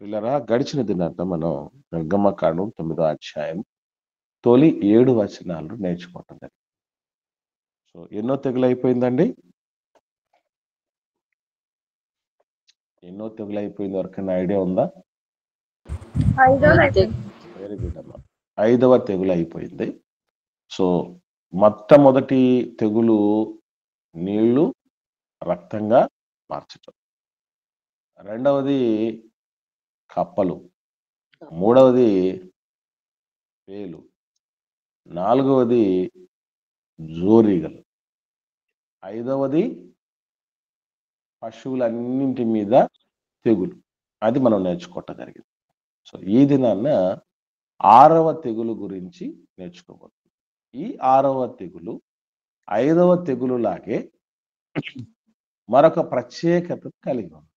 పిల్లరా గడిచిన దినాన మనం నిర్గమకాండం 9వ అధ్యాయం తొలి 7 వచనాలు నేర్చుకోవటం జరిగింది. సో ఎన్నో తెగులు అయిపోయిందండి? ఎన్నో తెగులు అయిపోయింది, ఎవరికైనా ఐడియా ఉందా? వెరీ గుడ్ అమ్మా. 5వ తెగులు అయిపోయింది. సో మొట్టమొదటి తెగులు నీళ్లు రక్తంగా మార్చటం, రెండవది కప్పలు, మూడవది పేలు, నాలుగవది జోరీగలు, ఐదవది పశువులన్నింటి మీద తెగులు. అది మనం నేర్చుకోవటం జరిగింది. సో ఈ దినాన్న 6వ తెగులు గురించి నేర్చుకోబోతుంది. ఈ 6వ తెగులు 5వ తెగులు లాగే మరొక ప్రత్యేకత కలిగి ఉంది.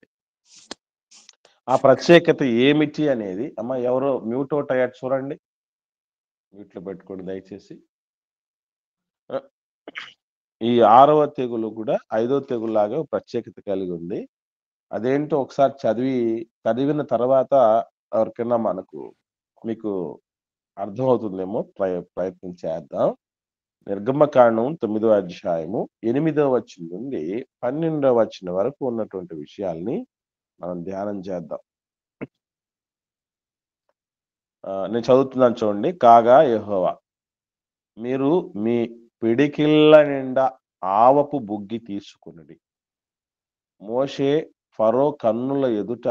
ఆ ప్రత్యేకత ఏమిటి అనేది, అమ్మ ఎవరో మ్యూట్ అవుట్ అయ్యారు చూడండి, మ్యూట్లో పెట్టుకోండి దయచేసి. ఈ 6వ తెగులు కూడా 5వ తెగులు లాగా ప్రత్యేకత కలిగి ఉంది. అదేంటో ఒకసారి చదివిన తర్వాత ఎవరికైనా మీకు అర్థమవుతుందేమో. ప్రయత్నం చేద్దాం. నిర్గమకాండం 9వ అధ్యాయము 8వ వచనం నుండి 12వ వచనం వరకు ఉన్నటువంటి విషయాల్ని మనం ధ్యానం చేద్దాం. నేను చదువుతున్నాను చూడండి. కాగా యెహోవా, మీరు మీ పిడికిళ్ళ నిండా ఆవపు బుగ్గి తీసుకునుడి. మోషే ఫరో కన్నుల ఎదుట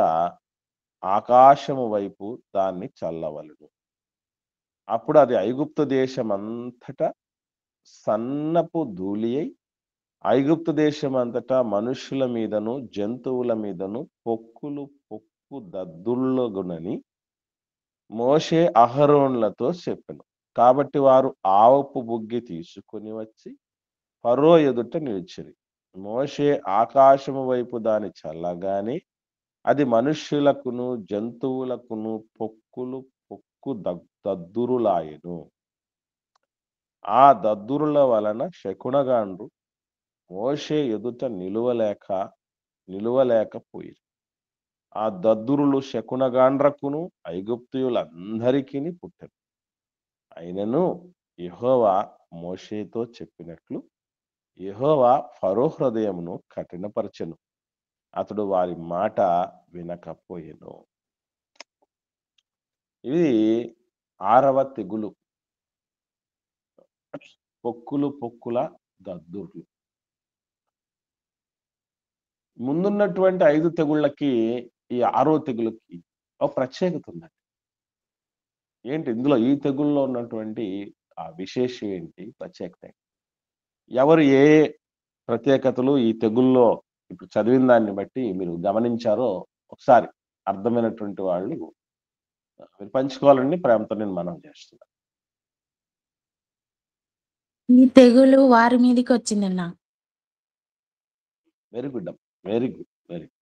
ఆకాశము వైపు దాన్ని చల్లవలెను. అప్పుడు అది ఐగుప్తు దేశమంతటా సన్నపు ధూళి అయి, ఐగుప్తు దేశమంతటా మనుషుల మీదను జంతువుల మీదను పొక్కు దద్దుర్లగునని మోషే అహరోనులతో చెప్పెను. కాబట్టి వారు ఆవపు బుగ్గి తీసుకుని వచ్చి ఫరో ఎదుట నిలిచిరి. మోషే ఆకాశము వైపు దాని చల్లగానే అది మనుష్యులకును జంతువులకును పొక్కు దద్దురులాయెను. ఆ దద్దురుల వలన శకునగాండ్రు మోషే ఎదుట నిలువలేకపోయిరి. ఆ దద్దురులు శకునగాండ్రకును ఐగుప్తీయులందరికీ పుట్టెను. అయినను యెహోవా మోషేతో చెప్పినట్లు యెహోవా ఫరో హృదయమును కఠినపరచెను, అతడు వారి మాట వినకపోయెను. ఇది 6వ తెగులు, పొక్కుల దద్దుర్లు. ముందున్నటువంటి 5 తెగుళ్ళకి ఈ 6వ తెగులకి ఒక ప్రత్యేకత ఉందండి. ఏంటి ఇందులో ఈ తెగుల్లో ఉన్నటువంటి ఆ విశేషం ఏంటి, ప్రత్యేకత ఏంటి? ఎవరు ఏ ప్రత్యేకతలు ఈ తెగుల్లో ఇప్పుడు చదివిన దాన్ని బట్టి మీరు గమనించారో ఒకసారి అర్థమైనటువంటి వాళ్ళు మీరు పంచుకోవాలని ప్రేమతో నేను మనం చేస్తున్నా. ఈ తెగులు వారి మీదకి వచ్చిందన్న. వెరీ గుడ్ అమ్మ, వెరీ గుడ్, వెరీ గుడ్.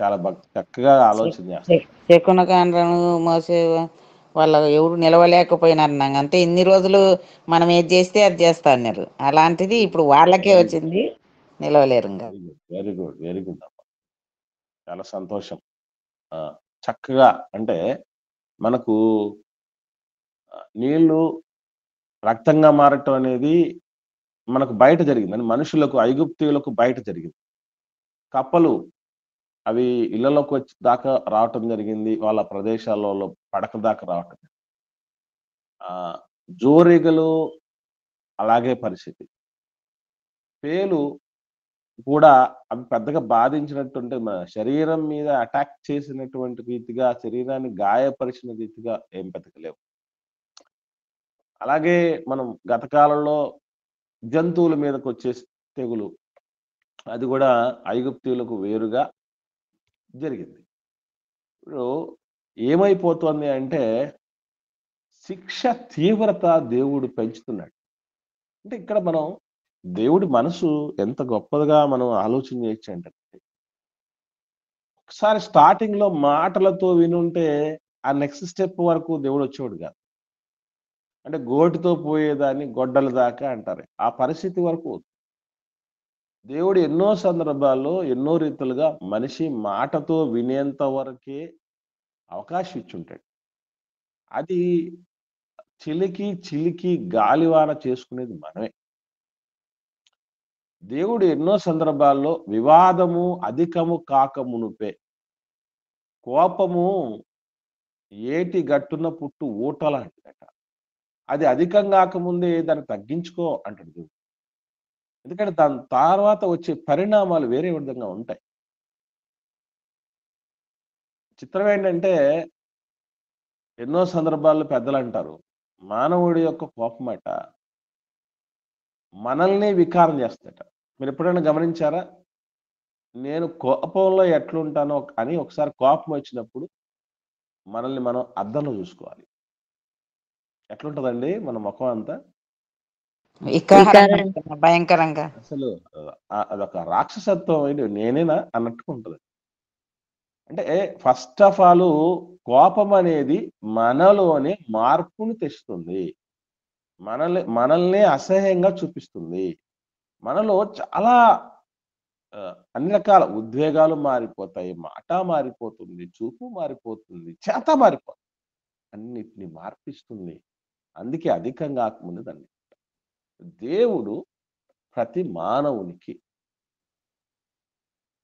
చాలా చక్కగా ఆలోచన చేస్తారు. శకునకాండ్రను మోసే వాళ్ళ ఎవరు నిలవలేకపోయినారు. అంటే ఇన్ని రోజులు మనం ఏది చేస్తే అది చేస్తా అన్నారు. అలాంటిది ఇప్పుడు వాళ్ళకే వచ్చింది, నిలవలేరు. వెరీ గుడ్, వెరీ గుడ్ అమ్మ, చాలా సంతోషం. చక్కగా అంటే మనకు నీళ్లు రక్తంగా మారటం అనేది మనకు బయట జరిగింది, మనుషులకు ఐగుప్తీయులకు బయట జరిగింది. కప్పలు అవి ఇళ్లలోకి వచ్చి దాకా రావటం జరిగింది, వాళ్ళ ప్రదేశాలలో పడక దాకా రావటం. జోరీగలు అలాగే పరిస్థితి. పేలు కూడా అవి పెద్దగా బాధించినట్టుంటే మన శరీరం మీద అటాక్ చేసినటువంటి రీతిగా, శరీరాన్ని గాయపరిచిన రీతిగా ఏం పెతకలేవు. అలాగే మనం గత కాలంలో జంతువుల మీదకి వచ్చే తెగులు, అది కూడా ఐగుప్తీయులకు వేరుగా జరిగింది. ఇప్పుడు ఏమైపోతుంది అంటే శిక్ష తీవ్రత దేవుడు పెంచుతున్నాడు. అంటే ఇక్కడ మనం దేవుడి మనసు ఎంత గొప్పదిగా మనం ఆలోచన చేయొచ్చు అంటే, ఒకసారి స్టార్టింగ్ లో మాటలతో వినుంటే ఆ నెక్స్ట్ స్టెప్ వరకు దేవుడు వచ్చేవాడు కాదు. అంటే గోటితో పోయేదాన్ని గొడ్డల దాకా అంటారు, ఆ పరిస్థితి వరకు దేవుడు ఎన్నో సందర్భాల్లో ఎన్నో రీతులుగా మనిషి మాటతో వినేంత వరకే అవకాశం ఇచ్చుంటాడు. అది చిలికి గాలివాన చేసుకునేది మనమే. దేవుడు ఎన్నో సందర్భాల్లో వివాదము అధికము కాక మునుపే, కోపము ఏటి గట్టున పుట్టు ఊటలాంటిదట. అది అధికం కాకముందే దాన్ని తగ్గించుకో అంటాడు దేవుడు. ఎందుకంటే దాని తర్వాత వచ్చే పరిణామాలు వేరే విధంగా ఉంటాయి. చిత్రం ఏంటంటే ఎన్నో సందర్భాల్లో పెద్దలు అంటారు, మానవుడి యొక్క కోపమట మనల్ని వికారం చేస్తాడట. మీరు ఎప్పుడైనా గమనించారా? నేను కోపంలో ఎట్లుంటానో అని ఒకసారి కోపం వచ్చినప్పుడు మనల్ని మనం అద్దంలో చూసుకోవాలి. ఎట్లుంటదండి మన ముఖం అంతా? వికారంగా భయంకరంగా. అసలు అదొక రాక్షసత్వం ఏంటి, నేనేనా అన్నట్టుగా ఉంటది. అంటే ఫస్ట్ ఆఫ్ ఆల్ కోపం అనేది మనలోని మార్పును తెస్తుంది. మనల్ని అసహ్యంగా చూపిస్తుంది. మనలో చాలా అన్ని రకాల ఉద్వేగాలు మారిపోతాయి, మాట మారిపోతుంది, చూపు మారిపోతుంది, చేత మారిపోతుంది, అన్నిటిని మార్పిస్తుంది. అందుకే అధికం కాకముందు దాన్ని దేవుడు ప్రతి మానవునికి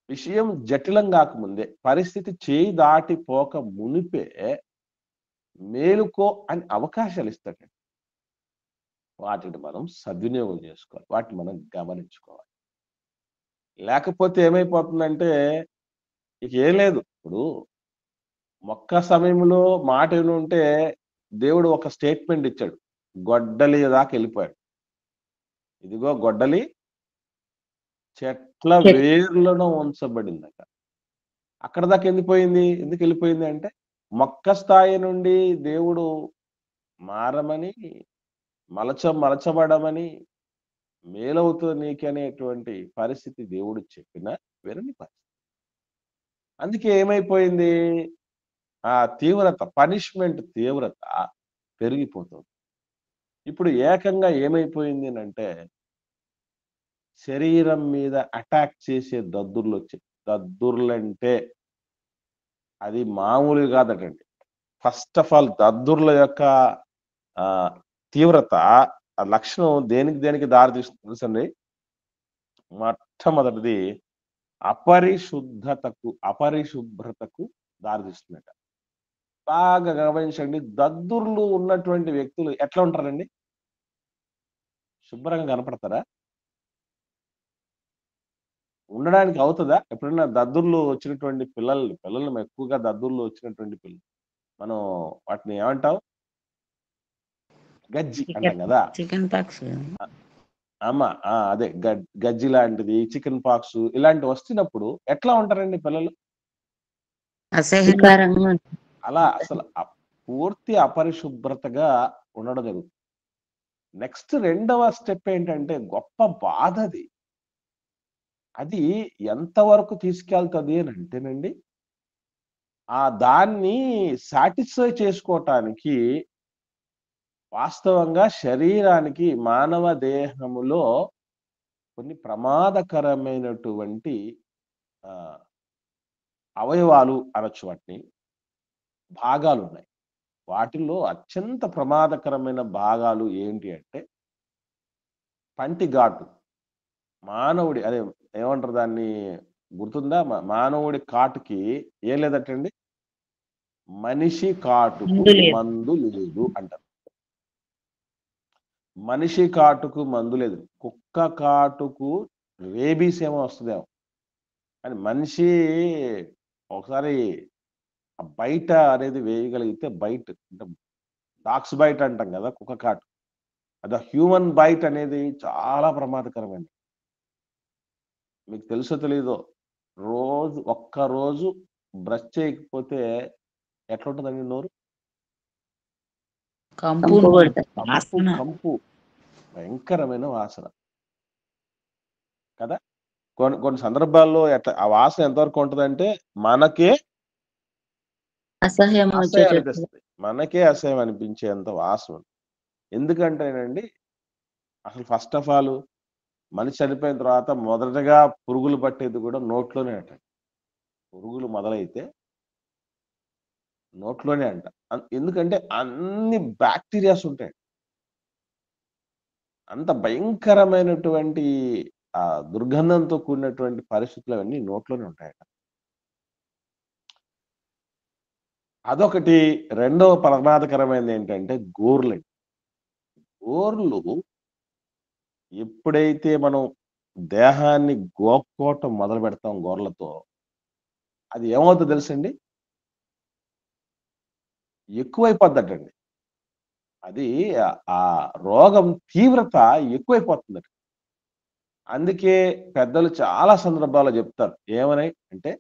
విషయం జటిలం కాకముందే, పరిస్థితి చేయి దాటిపోక మునిపే మేలుకో అని అవకాశాలు ఇస్తాడు. వాటిని మనం సద్వినియోగం చేసుకోవాలి, వాటిని మనం గమనించుకోవాలి. లేకపోతే ఏమైపోతుందంటే ఇక ఏం లేదు. ఇప్పుడు మొక్క సమయంలో మాట ఉంటే దేవుడు ఒక స్టేట్మెంట్ ఇచ్చాడు, గొడ్డలి దాకా వెళ్ళిపోయాడు. ఇదిగో గొడ్డలి చెట్ల వేర్లను ఉంచబడిందట. అక్కడ దాకా ఎందుకు వెళ్ళిపోయింది అంటే మొక్క స్థాయి నుండి దేవుడు మారమని, మలచబడమని, మేలవుతుంది నీకు అనేటువంటి పరిస్థితి దేవుడు చెప్పిన వినని పరిస్థితి. అందుకే ఏమైపోయింది, ఆ తీవ్రత, పనిష్మెంట్ తీవ్రత పెరిగిపోతుంది. ఇప్పుడు ఏకంగా ఏమైపోయింది అంటే శరీరం మీద అటాక్ చేసే దద్దుర్లు వచ్చాయి. దద్దుర్లంటే అది మామూలు కాదటండి. ఫస్ట్ ఆఫ్ ఆల్ దద్దుర్ల యొక్క తీవ్రత, ఆ లక్షణం దేనికి దారితీస్తుంది తెలుసండి? మొట్టమొదటిది అపరిశుభ్రతకు దారితీస్తుందట. బాగా గమనించండి, దద్దుర్లు ఉన్నటువంటి వ్యక్తులు ఎట్లా ఉంటారండి? శుభ్రంగా కనపడతారా? ఉండడానికి అవుతుందా? ఎప్పుడైనా దద్దుర్లు వచ్చినటువంటి పిల్లలు ఎక్కువగా దద్దుర్లు వచ్చినటువంటి పిల్లలు మనం వాటిని ఏమంటాం? గజ్జి అంటాం కదా. Chicken pox. అదే గజ్జి లాంటిది, చికెన్ పాక్స్ ఇలాంటివి వస్తున్నప్పుడు ఎట్లా ఉంటారండి పిల్లలు? అసహ్యంగా. అలా అసలు పూర్తి అపరిశుభ్రతగా ఉండడం జరుగుతుంది. నెక్స్ట్ రెండవ స్టెప్ ఏంటంటే గొప్ప బాధ. అది ఎంతవరకు తీసుకెళ్తుంది అని అంటేనండి, దాన్ని సాటిస్ఫై చేసుకోవటానికి వాస్తవంగా శరీరానికి, మానవ దేహములో కొన్ని ప్రమాదకరమైనటువంటి అవయవాలు అనొచ్చు, వాటిని భాగాలు ఉన్నాయి. వాటిల్లో అత్యంత ప్రమాదకరమైన భాగాలు ఏంటి అంటే పంటి ఘాటు. మానవుడి అదే ఏమంటారు దాన్ని, గుర్తుందా? మానవుడి కాటుకి ఏం లేదటండి, మనిషి కాటుకు మందు లేదు అంటారు. మనిషి కాటుకు మందు లేదు. కుక్క కాటుకు రేబీస్ ఏమో వస్తుందేమో, కానీ మనిషి ఒకసారి బయట అనేది వేయగలిగితే, బయట అంటే డాగ్స్ బైట్ అంటాం కదా, కుక్క కాటు, అది హ్యూమన్ బైట్ అనేది చాలా ప్రమాదకరమైనది. మీకు తెలుసో తెలీదో, ఒక్కరోజు బ్రష్ చేయకపోతే ఎట్లుంటుందండి నోరు? కంపు, భయంకరమైన వాసన కదా. కొన్ని సందర్భాల్లో ఆ వాసన ఎంతవరకు ఉంటుందంటే మనకే అసహ్యం అనిపిస్తుంది, మనకే అసహ్యం అనిపించేంత వాసన. ఎందుకంటేనండి అసలు ఫస్ట్ ఆఫ్ ఆల్ మనిషి చనిపోయిన తర్వాత మొదటగా పురుగులు పట్టేది కూడా నోట్లోనే అంట. పురుగులు మొదలైతే నోట్లోనే అంట. ఎందుకంటే అన్ని బ్యాక్టీరియాస్ ఉంటాయి. అంత భయంకరమైనటువంటి దుర్గంధంతో కూడినటువంటి పరిస్థితులు అవన్నీ నోట్లోనే ఉంటాయట. అదొకటి. రెండవ ప్రమాదకరమైనది ఏంటంటే గోర్లండి. గోర్లు ఎప్పుడైతే మనం దేహాన్ని గోక్కోవటం మొదలు పెడతాం గోర్లతో, అది ఏమవుతుందో తెలుసండి? ఎక్కువైపోద్దటండి. అది ఆ రోగం తీవ్రత ఎక్కువైపోతుందట. అందుకే పెద్దలు చాలా సందర్భాల్లో చెప్తారు. ఏమని అంటే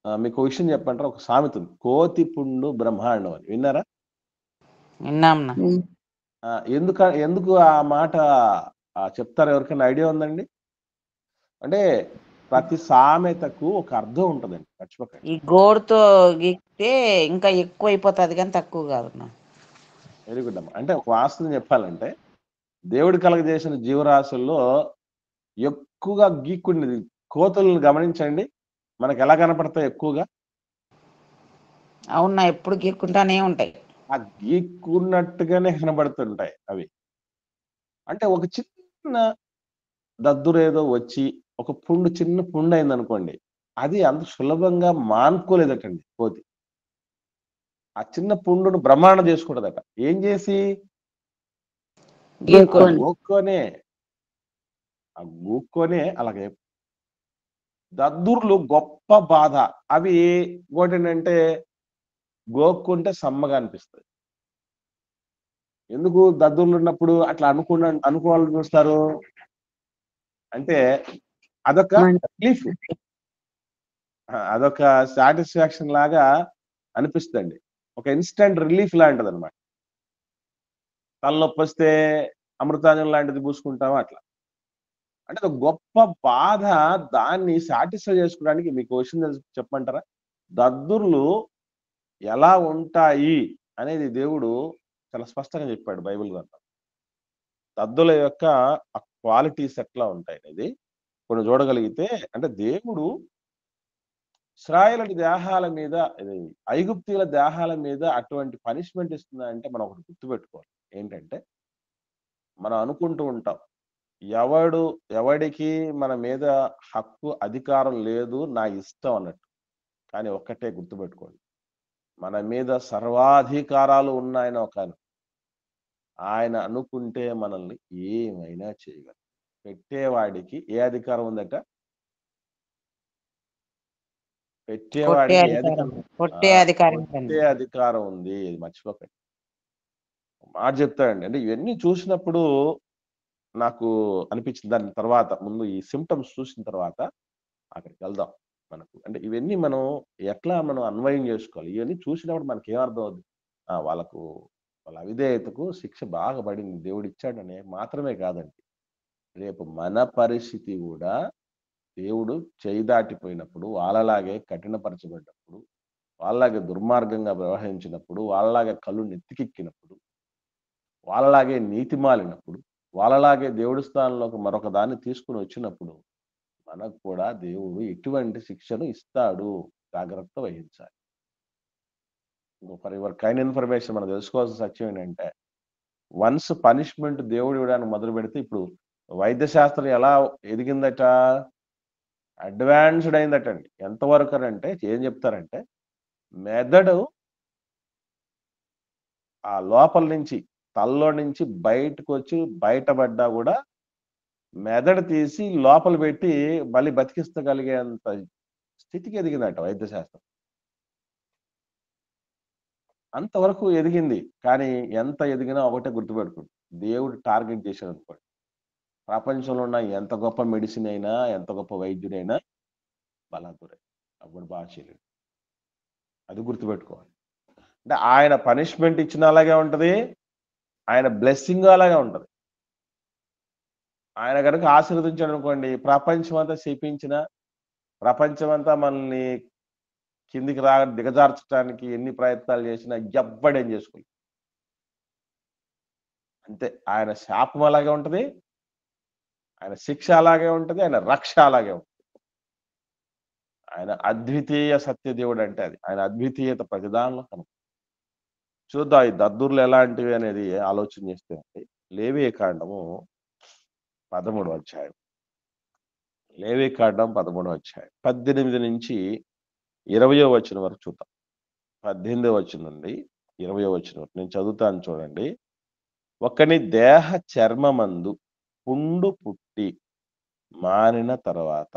మీకో విషయం చెప్పమంటారా? ఒక సామెత ఉంది. కోతి పుండు బ్రహ్మాండం అని. విన్నారా? విన్నాంనా. ఎందుకు ఆ మాట చెప్తారు? ఎవరికైనా ఐడియా ఉందండి? అంటే ప్రతి సామెతకు ఒక అర్థం ఉంటదండి. మర్చిపోకండి. ఈ గోరుతో గీకితే ఇంకా ఎక్కువైపోతుంది కానీ తక్కువ కాదన్నా. వెరీ గుడ్ అమ్మ. అంటే ఒక వాస్తవం చెప్పాలంటే దేవుడు కలగజేసిన జీవరాశుల్లో ఎక్కువగా గీక్కునేది కోతులను గమనించండి. మనకు ఎలా కనపడతాయి ఎక్కువగా? అవునా, ఎప్పుడు గీక్కుంటానే ఉంటాయి. ఆ గీక్కున్నట్టుగానే కనబడుతుంటాయి అవి. అంటే ఒక చిన్న దద్దురేదో వచ్చి ఒక పుండు, చిన్న పుండు అయిందనుకోండి, అది అంత సులభంగా మానుకోలేదటండి కోతి. ఆ చిన్న పుండును బ్రహ్మాండం చేసుకుంటదట. ఏం చేసి? గీక్కొని. గోక్కొనే. ఆ గోక్కొనే అలాగే. దద్దుర్లు గొప్ప బాధ. అవి ఇంకోటేంటంటే గోక్కుంటే సమ్మగా అనిపిస్తది. ఎందుకు దద్దుర్లున్నప్పుడు అట్లా అనుకోవాలని చూస్తారు? అంటే అదొక రిలీఫ్. అదొక సాటిస్ఫాక్షన్ లాగా అనిపిస్తదండి. ఒక ఇన్‌స్టంట్ రిలీఫ్ లాంటిదనమాట. తలనొప్పొస్తే అమృతాంజన్ లాంటిది పూసుకుంటామా అట్లా. అంటే ఒక గొప్ప బాధ. దాన్ని సాటిస్ఫై చేసుకోవడానికి మీకో విషయం చెప్పమంటారా? దద్దుర్లు ఎలా ఉంటాయి అనేది దేవుడు చాలా స్పష్టంగా చెప్పాడు బైబిల్ గ్రంథంలో. దద్దుల యొక్క ఆ క్వాలిటీస్ ఎట్లా ఉంటాయనేది కొన్ని చూడగలిగితే, అంటే దేవుడు ఇశ్రాయేలు దేహాల మీద, ఇది ఐగుప్తీయుల దేహాల మీద అటువంటి పనిష్మెంట్ ఇస్తున్నాడంటే మనం ఒకటి గుర్తుపెట్టుకోవాలి. ఏంటంటే మనం అనుకుంటూ ఉంటాం, ఎవడికి మన మీద హక్కు, అధికారం లేదు, నా ఇష్టం అన్నట్టు. కానీ ఒక్కటే గుర్తుపెట్టుకోండి, మన మీద సర్వాధికారాలు ఉన్నాయని ఆయన అనుకుంటే మనల్ని ఏమైనా చేయగలరు. పెట్టేవాడికి ఏ అధికారం ఉందట? కొట్టే పెట్టేవాడికి ఏ అధికారం, అధికారం? కొట్టే అధికారం కొట్టే ఉంది. అధికారం ఉంది. ఇది మర్చిపోకండి. మాట చెప్తాడండి. అంటే ఇవన్నీ చూసినప్పుడు నాకు అనిపించింది. దాని తర్వాత ముందు ఈ సింప్టమ్స్ చూసిన తర్వాత అక్కడికి వెళ్దాం. మనకు అంటే ఇవన్నీ మనం ఎట్లా మనం అన్వయం చేసుకోవాలి? ఇవన్నీ చూసినప్పుడు మనకేమర్థం అవుద్ది? వాళ్ళ అవిధేయతకు శిక్ష బాగా పడింది. దేవుడిచ్చాడనే మాత్రమే కాదండి. రేపు మన పరిస్థితి గూడా దేవుడు చేయి దాటిపోయినప్పుడు, వాళ్ళలాగే కఠినపరచబడ్డప్పుడు, వాళ్ళలాగే దుర్మార్గంగా వ్యవహరించినప్పుడు, వాళ్ళలాగే కళ్ళు నెత్తికెక్కినప్పుడు, వాళ్ళలాగే నీతి మాలినప్పుడు, వాళ్ళలాగే దేవుడి స్థానంలోకి మరొక దాన్ని తీసుకొని వచ్చినప్పుడు, మనకు కూడా దేవుడు ఎటువంటి శిక్షను ఇస్తాడు. జాగ్రత్త వహించాలి. ఫర్ యువర్ కైండ్ ఇన్ఫర్మేషన్ మనం తెలుసుకోవాల్సిన సత్యం ఏంటంటే, వన్స్ పనిష్మెంట్ దేవుడు ఇవ్వడానికి మొదలుపెడితే, ఇప్పుడు వైద్య శాస్త్రం ఎలా ఎదిగిందట? అడ్వాన్స్‌డ్ అయిందటండి. ఎంతవరకనంటే ఏం చెప్తారంటే, మెదడు ఆ లోపల నుంచి, తలలో నుంచి బయటకొచ్చి బయటపడ్డా గూడా మెదడు తీసి లోపల పెట్టి మళ్ళీ బతికించగలిగేంత స్థితికి ఎదిగిందట వైద్య శాస్త్రం. అంతవరకు ఎదిగింది. కానీ ఎంత ఎదిగినా ఒకటే గుర్తుపెట్టుకోండి, దేవుడు టార్గెట్ చేశాడనుకోండి, ప్రపంచంలో ఉన్న ఎంత గొప్ప మెడిసిన్ అయినా, ఎంత గొప్ప వైద్యుడైనా బలాదురే. అప్పుడు బాగా చేయలేడు. అది గుర్తుపెట్టుకోవాలి. అంటే ఆయన పనిష్మెంట్ ఇచ్చినా అలాగే ఉంటది. ఆయన బ్లెస్సింగ్ అలాగే ఉంటది. ఆయన గనుక ఆశీర్వదించాడనుకోండి, ప్రపంచమంతా శపించినా, ప్రపంచమంతా మనల్ని కిందికి దిగజార్చడానికి ఎన్ని ప్రయత్నాలు చేసినా ఎవ్వడేం చేసుకోలేడు. అంతే. ఆయన శాపం అలాగే ఉంటది. ఆయన శిక్ష అలాగే ఉంటది. ఆయన రక్ష అలాగే ఉంటది. ఆయన అద్వితీయ సత్యదేవుడు అంటే అది. ఆయన అద్వితీయత ప్రతి దానిలో కనపడుతుంది. చూద్దాం ఈ దద్దుర్లు ఎలాంటివి అనేది ఆలోచన చేస్తే లేవియ కాండము 13వ అధ్యాయం. లేవి కాండం 13వ అధ్యాయం 18 నుంచి 20వ వచనం వరకు చూద్దాం. 18వ వచనం నుండి 20వ వచనం వరకు నేను చదువుతాను చూడండి. ఒకని దేహ చర్మమందు పుండు పుట్టి మానిన తర్వాత,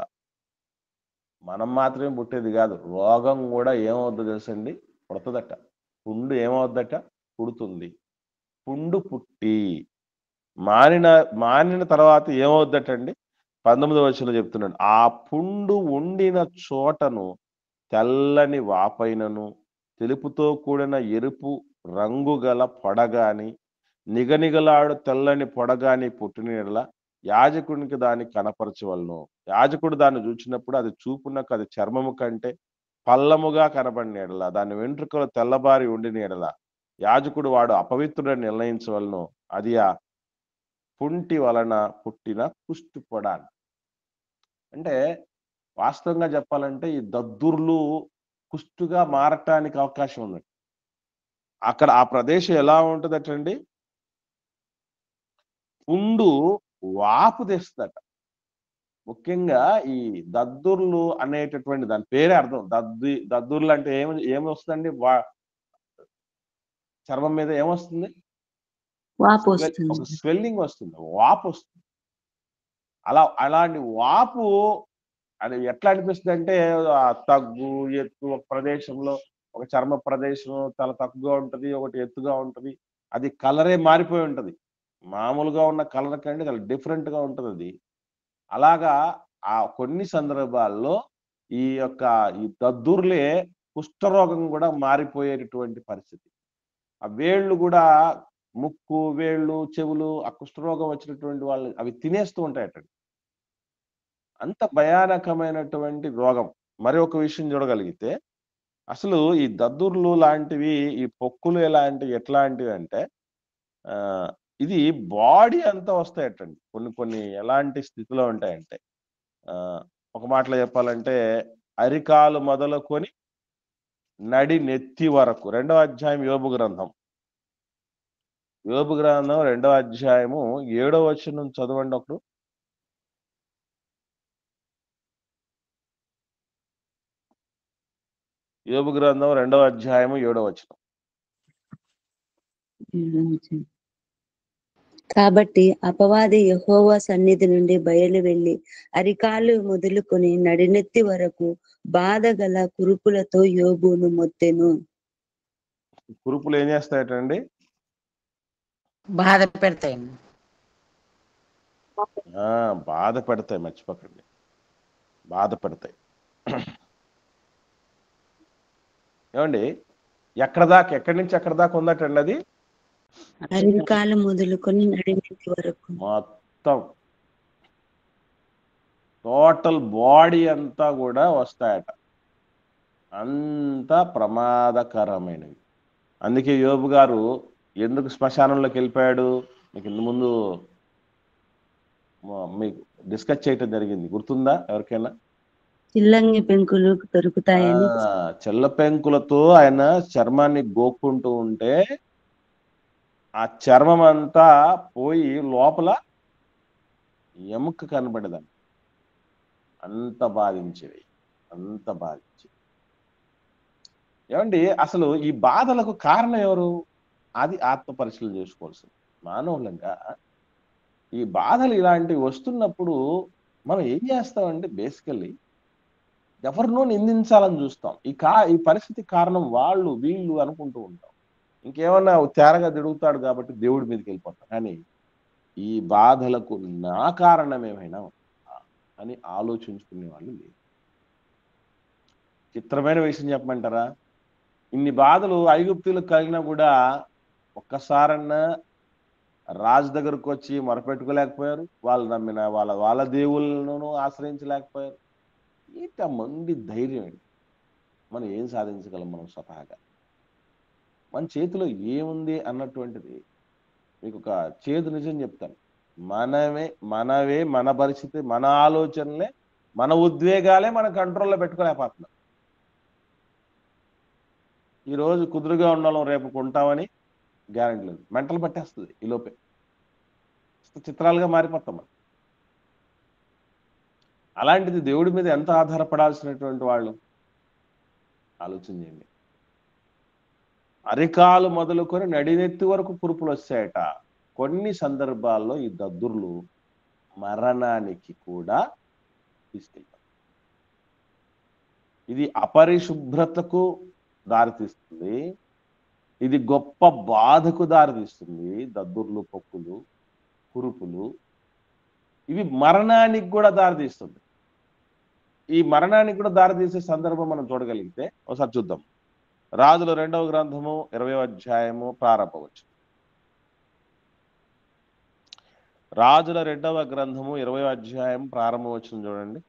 మనం మాత్రమే పుట్టేది కాదు, రోగం కూడా ఏమవుద్దో తెలుసండి, పుడుతుందట. పుండు ఏమవుద్దట, పుడుతుంది. పుండు పుట్టి మానిన తర్వాత ఏమవుద్దటండి, 19వ వచనంలో చెప్తున్నాడు. ఆ పుండు ఉండిన చోటను తెల్లని వాపైనను తెలుపుతో కూడిన ఎరుపు రంగు గల పొడగాని నిగనిగలాడు తెల్లని పొడగాని పుట్టిన యెడల యాజకునికి దాన్ని కనపరచవలను. యాజకుడు దాన్ని చూచినప్పుడు అది చూపునకు అది చర్మము కంటే పల్లముగా కనబడిన యెడల దాని వెంట్రుకలు తెల్లబారి ఉండిన యెడల యాజకుడు వాడు అపవిత్రుడని నిర్ణయించవలను. అది ఆ పుంటి వలన పుట్టిన కుష్టు పొడ. అంటే వాస్తవంగా చెప్పాలంటే ఈ దద్దుర్లు కుష్టుగా మారటానికి అవకాశం ఉంది. అక్కడ ఆ ప్రదేశం ఎలా ఉంటుందటండి, పుండు వాపు తెస్తుందట. ముఖ్యంగా ఈ దద్దుర్లు అనేటటువంటి దాని పేరే అర్థం. దద్దుర్లు అంటే ఏమి వస్తుందండి, చర్మం మీద ఏమొస్తుంది, వాపు ఒక వస్తుంది. స్వెల్లింగ్ వస్తుంది, వాపు వస్తుంది. అలాంటి వాపు అది ఎట్లా అనిపిస్తుంది అంటే, తగ్గు ఎత్తు, ఒక ప్రదేశంలో ఒక చర్మ ప్రదేశం చాలా తక్కువగా ఉంటది, ఒకటి ఎత్తుగా ఉంటది. అది కలరే మారిపోయి ఉంటది. మామూలుగా ఉన్న కలర్ కంటే చాలా డిఫరెంట్ గా ఉంటది అది. అలాగా ఆ కొన్ని సందర్భాల్లో ఈ దద్దుర్లే కుష్ఠరోగం కూడా మారిపోయేటటువంటి పరిస్థితి. ఆ వేళ్ళు కూడా, ముక్కు, వేళ్ళు, చెవులు, ఆ కుష్ఠరోగం వచ్చినటువంటి వాళ్ళు అవి తినేస్తూ ఉంటాయట. అంత భయానకమైనటువంటి రోగం. మరి ఒక విషయం చూడగలిగితే, అసలు ఈ దద్దుర్లు లాంటివి, ఈ పొక్కులు ఎట్లాంటివి అంటే, ఇది బాడీ అంతా వస్తాయటండి. కొన్ని ఎలాంటి స్థితిలో ఉంటాయంటే, ఒక మాటలో చెప్పాలంటే అరికాలు మొదలుకొని నడి నెత్తి వరకు. 2వ అధ్యాయం యోబు గ్రంథం 2వ అధ్యాయము 7వ వచనం చదవండి ఒకడు. యోబు గ్రంథం 2వ అధ్యాయము 7వ వచనం. కాబట్టి అపవాది యెహోవా సన్నిధి నుండి బయలు వెళ్లి అరికాలు మొదలుకొని నడినెత్తి వరకు బాధ గల కురుపులతో యోబును మొత్తెను. కురుపులు ఏం చేస్తాయటండి, బాధ పెడతాయండి. బాధ పెడతాయి. మర్చిపోకండి, బాధ పెడతాయి. ఏమండి, ఎక్కడి నుంచి ఎక్కడి దాకా ఉందటండి అది, అరికాలు మొదలుకొని నడినెత్తి వరకు మొత్తం టోటల్ బాడీ అంతా కూడా వస్తాయట. అంత ప్రమాదకరమైనవి. అందుకే యోబు గారు ఎందుకు శ్మశానంలోకి వెళ్ళిపోయాడు, మీకు ఇంత ముందు మీకు డిస్కస్ చేయటం జరిగింది, గుర్తుందా ఎవరికైనా? చిల్లంగి పెంకులు దొరుకుతాయని. చెల్ల పెంకులతో ఆయన చర్మాన్ని గోక్కుంటూ ఉంటే ఆ చర్మం అంతా పోయి లోపల ఎముక కనబడేదాన్ని. అంత బాధించేవి. ఏమండి, అసలు ఈ బాధలకు కారణం ఎవరు? అది ఆత్మ పరిశీలన చేసుకోవాల్సింది. మానవులంగా ఈ బాధలు ఇలాంటివి వస్తున్నప్పుడు మనం ఏం చేస్తామంటే, బేసికల్లీ ఎవరినో నిందించాలని చూస్తాం. ఈ పరిస్థితి కారణం వాళ్ళు వీళ్ళు అనుకుంటూ ఉంటాం. ఇంకేమన్నా తేరగా తిరుగుతాడు కాబట్టి దేవుడి మీదకి వెళ్ళిపోతాం. కానీ ఈ బాధలకు నా కారణం ఏమైనా ఉందా అని ఆలోచించుకునే వాళ్ళు లేదు. చిత్రమైన విషయం చెప్పమంటారా, ఇన్ని బాధలు ఐగుప్తులకు కలిగినా కూడా ఒక్కసారన్నా రాజు దగ్గరకు వచ్చి మొరపెట్టుకోలేకపోయారు. వాళ్ళు నమ్మిన వాళ్ళ దేవుళ్ళను ఆశ్రయించలేకపోయారు. మంది ధైర్యం అండి. మనం ఏం సాధించగలం మనం స్వతహాగా? మన చేతిలో ఏముంది అన్నటువంటిది మీకు ఒక చేదు నిజం చెప్తాను. మనవే మన పరిస్థితి, మన ఆలోచనలే, మన ఉద్వేగాలే మన కంట్రోల్లో పెట్టుకోలేకపోతున్నాం. ఈ రోజు కుదురుగా ఉండాలి, రేపు కొంటామని గ్యారెంటీ లేదు. మెంటల్ పట్టేస్తుంది ఈ లోపే, చిత్రాలుగా మారిపోతాం మనం. అలాంటిది దేవుడి మీద ఎంత ఆధారపడాల్సినటువంటి వాళ్ళు ఆలోచన చేయండి. అరికాలు మొదలుకొని నడినెత్తి వరకు కురుపులు వచ్చాయట. కొన్ని సందర్భాల్లో ఈ దద్దుర్లు మరణానికి కూడా తీసుకెళ్తారు. ఇది అపరిశుభ్రతకు దారితీస్తుంది, ఇది గొప్ప బాధకు దారితీస్తుంది. దద్దుర్లు, పొక్కులు, కురుపులు ఇవి మరణానికి కూడా దారితీస్తుంది. ఈ మరణానికి కూడా దారితీసే సందర్భం మనం చూడగలిగితే ఒకసారి చూద్దాం. రాజుల 2వ గ్రంథము 20వ అధ్యాయము ప్రారంభవచ్చు. రాజుల 2వ గ్రంథము 20వ అధ్యాయం ప్రారంభవచనం చూడండి.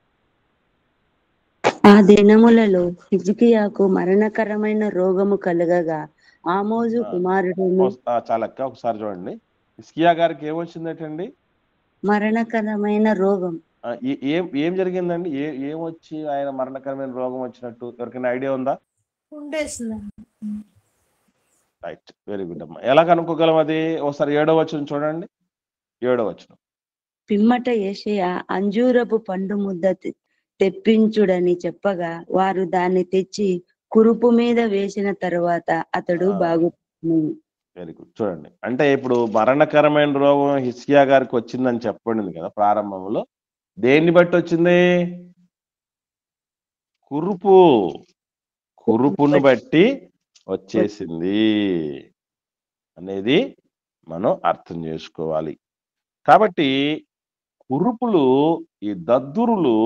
ఆ దినములలో హిజ్కియాకు మరణకరమైన రోగము కలగగా ఆమోజు కుమారుడును చాలక్క ఒకసారి చూడండి. హిజ్కియా గారికి ఏమొచ్చిందటండి? మరణకరమైన రోగం. ఏం జరిగిందండి? ఏమొచ్చి ఆయన మరణకరమైన రోగం వచ్చినట్టు ఎవరికైనా ఐడియా ఉందా? రైట్, వెరీ గుడ్ అమ్మా. ఎలా కనుక్కోగలం అది? ఒకసారి 7వ వచనం చూడండి. 7వ వచనం. పిమ్మట యేషయా అంజూరపు పండు ముద్ద తెప్పించుడని చెప్పగా వారు దాన్ని తెచ్చి కురుపు మీద వేసిన తరువాత అతడు బాగుపడెను. Very good. చూడండి, అంటే ఇప్పుడు మరణకరమైన రోగం హిజ్కియా గారికి వచ్చిందని చెప్పండి కదా ప్రారంభంలో. దేన్ని బట్టి వచ్చింది? కురుపును బట్టి వచ్చేసింది అనేది మనం అర్థం చేసుకోవాలి. కాబట్టి కురుపులు, ఈ దద్దురులు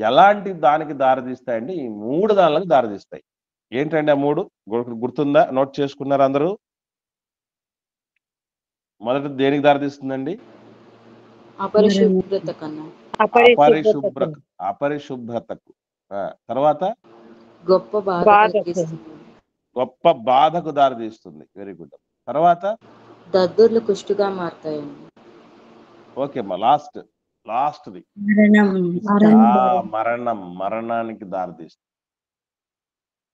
ఎలాంటి దానికి దారితీస్తాయండి? ఈ 3 దానికి దారితీస్తాయి. ఏంటండి ఆ 3? గుర్తుందా? నోట్ చేసుకున్నారు అందరూ? మొదట దేనికి దారితీస్తుందండి? అపరిశుభ్రతకు. తర్వాత గొప్ప బాధకు దారితీస్తుంది. Very good. తర్వాత దద్దుర్లు కుష్టుగా మారుతాయండి. ఓకే అమ్మా, లాస్ట్ది మరణానికి దారితీస్తుంది.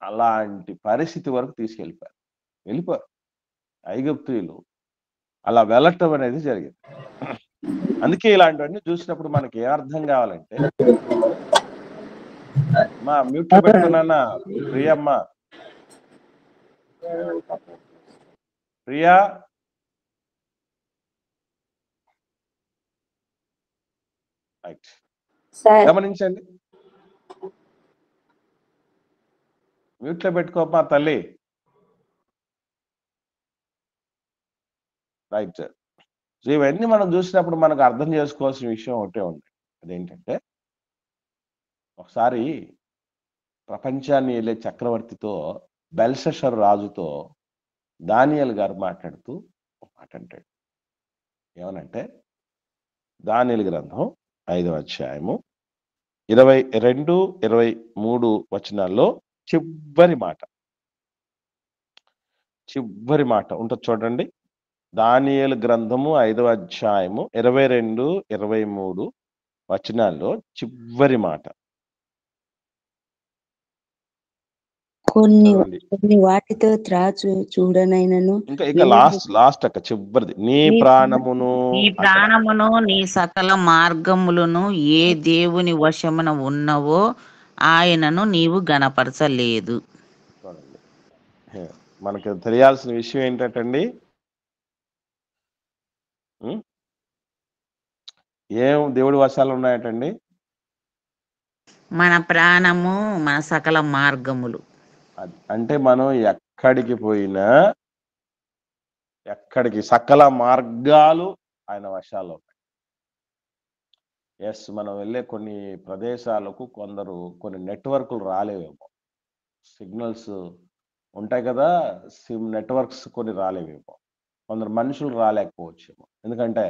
అలాంటి పరిస్థితి వరకు వెళ్ళిపోయారు ఐగుప్తీయులు. అలా వెళ్ళటం అనేది జరిగింది. అందుకే ఇలాంటివన్నీ చూసినప్పుడు మనకి ఏ అర్థం కావాలంటే, మా మ్యూట్ లో పెట్టుకున్నా ప్రియమ్మ, ప్రియా గమనించండి. మ్యూట్ లో పెట్టుకోమ్మా తల్లి. రైట్. సో ఇవన్నీ మనం చూసినప్పుడు మనకు అర్థం చేసుకోవాల్సిన విషయం ఒకటే ఉంది. అదేంటంటే, ఒకసారి ప్రపంచాన్ని వెళ్ళే చక్రవర్తితో, బెల్షస్సర్ రాజుతో దానియేలు గారు మాట్లాడుతూ ఒక మాట అంటాడు. ఏమనంటే, దానియేలు గ్రంథం 5వ అధ్యాయము 22, 23 వచనాల్లో చివరి మాట ఉంటుంది చూడండి. దానియేలు గ్రంథము 5వ అధ్యాయము 22, 23 వచనాల్లో చివరి మాట. కొన్ని వాటితో త్రాచు చూడనైనను. ఇంకా లాస్ట్ అక్క చివరిది. నీ ప్రాణమును నీ సకల మార్గములను ఏ దేవుని వశమున ఉన్నవో ఆయనను నీవు గణపరచలేదు. చూడండి, మనకు తెలియాల్సిన విషయం ఏంటండి? ఏం దేవుడి వశాలు ఉన్నాయటండి? మన ప్రాణము, మన సకల మార్గములు. అంటే మనం ఎక్కడికి పోయినా, సకల మార్గాలు ఆయన వశాల్లో ఉన్నాయి. ఎస్, మనం వెళ్ళే కొన్ని ప్రదేశాలకు కొన్ని నెట్వర్క్లు రాలేవేమో, సిగ్నల్స్ ఉంటాయి కదా, సిమ్ నెట్వర్క్స్ కొన్ని రాలేవేమో, కొందరు మనుషులు రాలేకపోవచ్చేమో. ఎందుకంటే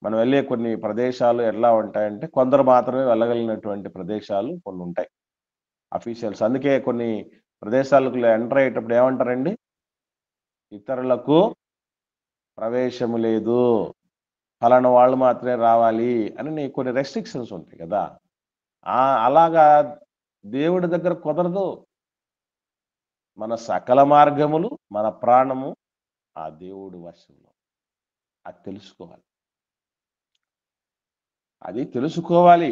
మనం వెళ్ళే కొన్ని ప్రదేశాలు ఎలా ఉంటాయంటే, కొందరు మాత్రమే వెళ్ళగలిగినటువంటి ప్రదేశాలు కొన్ని ఉంటాయి అఫీషియల్స్. అందుకే కొన్ని ప్రదేశాలకు ఎంటర్ అయ్యేటప్పుడు ఏమంటారండి? ఇతరులకు ప్రవేశము లేదు, ఫలానా వాళ్ళు మాత్రమే రావాలి అని కొన్ని రెస్ట్రిక్షన్స్ ఉంటాయి కదా. అలాగా దేవుడి దగ్గర కుదరదు. మన సకల మార్గములు, మన ప్రాణము ఆ దేవుడు వశంలో. అది తెలుసుకోవాలి. అది తెలుసుకోవాలి.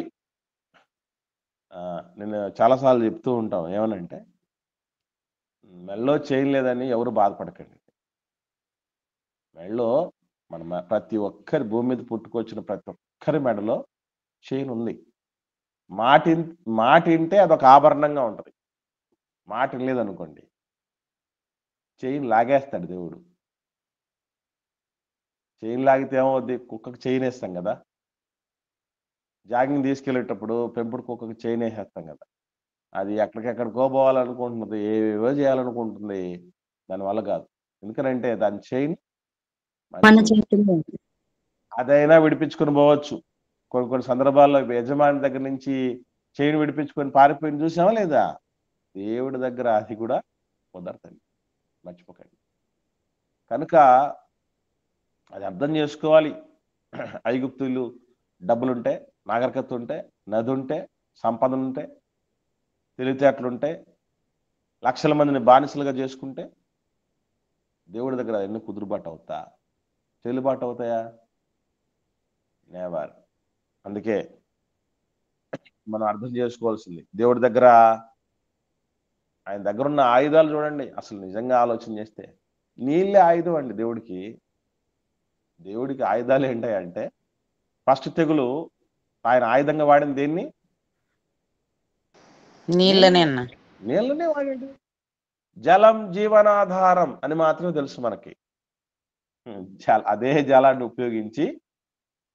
నేను చాలాసార్లు చెప్తూ ఉంటాం. ఏమనంటే, మెడలో చైన్ లేదని ఎవరు బాధపడకండి. మెడలో ప్రతి ఒక్కరి భూమి మీద పుట్టుకొచ్చిన ప్రతి ఒక్కరి మెడలో చైన్ ఉంది. మాట వింటే అదొక ఆభరణంగా ఉంటది. మాట వినలేదనుకోండి, చైన్ లాగేస్తాడు దేవుడు. చైన్ లాగితే ఏమవుద్ది? కుక్కకి చైన్ వేస్తాం కదా, జాగింగ్ తీసుకెళ్ళేటప్పుడు పెంపుడు కుక్కకి చైన్ వేసేస్తాం కదా. అది ఎక్కడికెక్కడికో పోవాలనుకుంటుంది, ఏవేవో చేయాలనుకుంటుంది. దానివల్ల కాదు. ఎందుకనంటే దాని చైన్ మన చేతుల్లో ఉంది. అదైనా విడిపించుకొని పోవచ్చు. కొన్ని కొన్ని సందర్భాల్లో యజమాని దగ్గర నుంచి చైన్ విడిపించుకొని పారిపోయింది చూసామా లేదా? దేవుడి దగ్గర అది కూడా కుదరదండి, మర్చిపోకండి. కనుక అది అర్థం చేసుకోవాలి. ఐగుప్తులు డబ్బులుంటే, నాగరికత ఉంటే, నది ఉంటే, సంపద ఉంటే, తెలివితేటలుంటే, లక్షల మందిని బానిసలుగా చేసుకుంటే దేవుడి దగ్గర ఎన్ని కుదురుబాటు అవుతా, చెల్లుబాటు అవుతాయా? నెవర్. అందుకే మనం అర్థం చేసుకోవాల్సింది, దేవుడి దగ్గర ఆయన దగ్గర ఉన్న ఆయుధాలు చూడండి. అసలు నిజంగా ఆలోచన చేస్తే నీళ్ళే ఆయుధం అండి దేవుడికి. దేవుడికి ఆయుధాలు ఏంటంటే, ఫస్ట్ తెగులు ఆయన ఆయుధంగా వాడింది దేన్ని? నీళ్ళనే అన్న. నీళ్ళనే వాడాడు. జలం జీవనాధారం అని మాత్రమే తెలుసు మనకి. అదే జలాన్ని ఉపయోగించి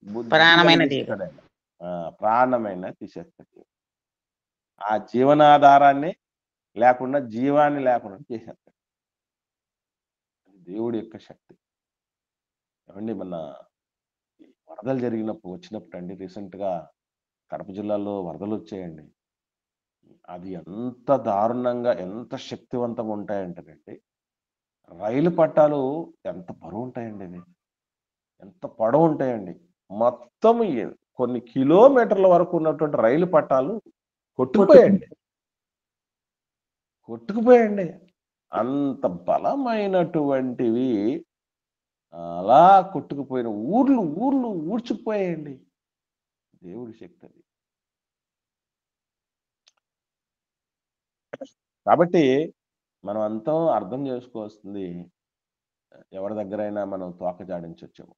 బుద్ధి ప్రాణమైన కలిగిస్తాడు ఆయన. ప్రాణమైన తీసేస్తాడు. ఆ జీవనాధారాన్ని లేకుండా, జీవాన్ని లేకుండా చేసేస్తాడు. దేవుడి యొక్క శక్తి. ఏమండి, మన వరదలు వచ్చినప్పుడు అండి, రీసెంట్ గా కడప జిల్లాలో వరదలు వచ్చాయండి. అది ఎంత దారుణంగా, ఎంత శక్తివంతంగా ఉంటాయంటేనండి, రైలు పట్టాలు ఎంత బరువు ఉంటాయండి, అవి ఎంత పొడవు ఉంటాయండి. మొత్తం కొన్ని కిలోమీటర్ల వరకు ఉన్నటువంటి రైలు పట్టాలు కొట్టుకుపోయండి. అంత బలమైనటువంటివి అలా కొట్టుకుపోయిన ఊర్లు ఊడ్చుకుపోయాయండి. దేవుడి శక్తి అది. కాబట్టి మనం అంతా అర్థం చేసుకోవాల్సింది, ఎవరి దగ్గరైనా మనం తోక జాడించొచ్చాము,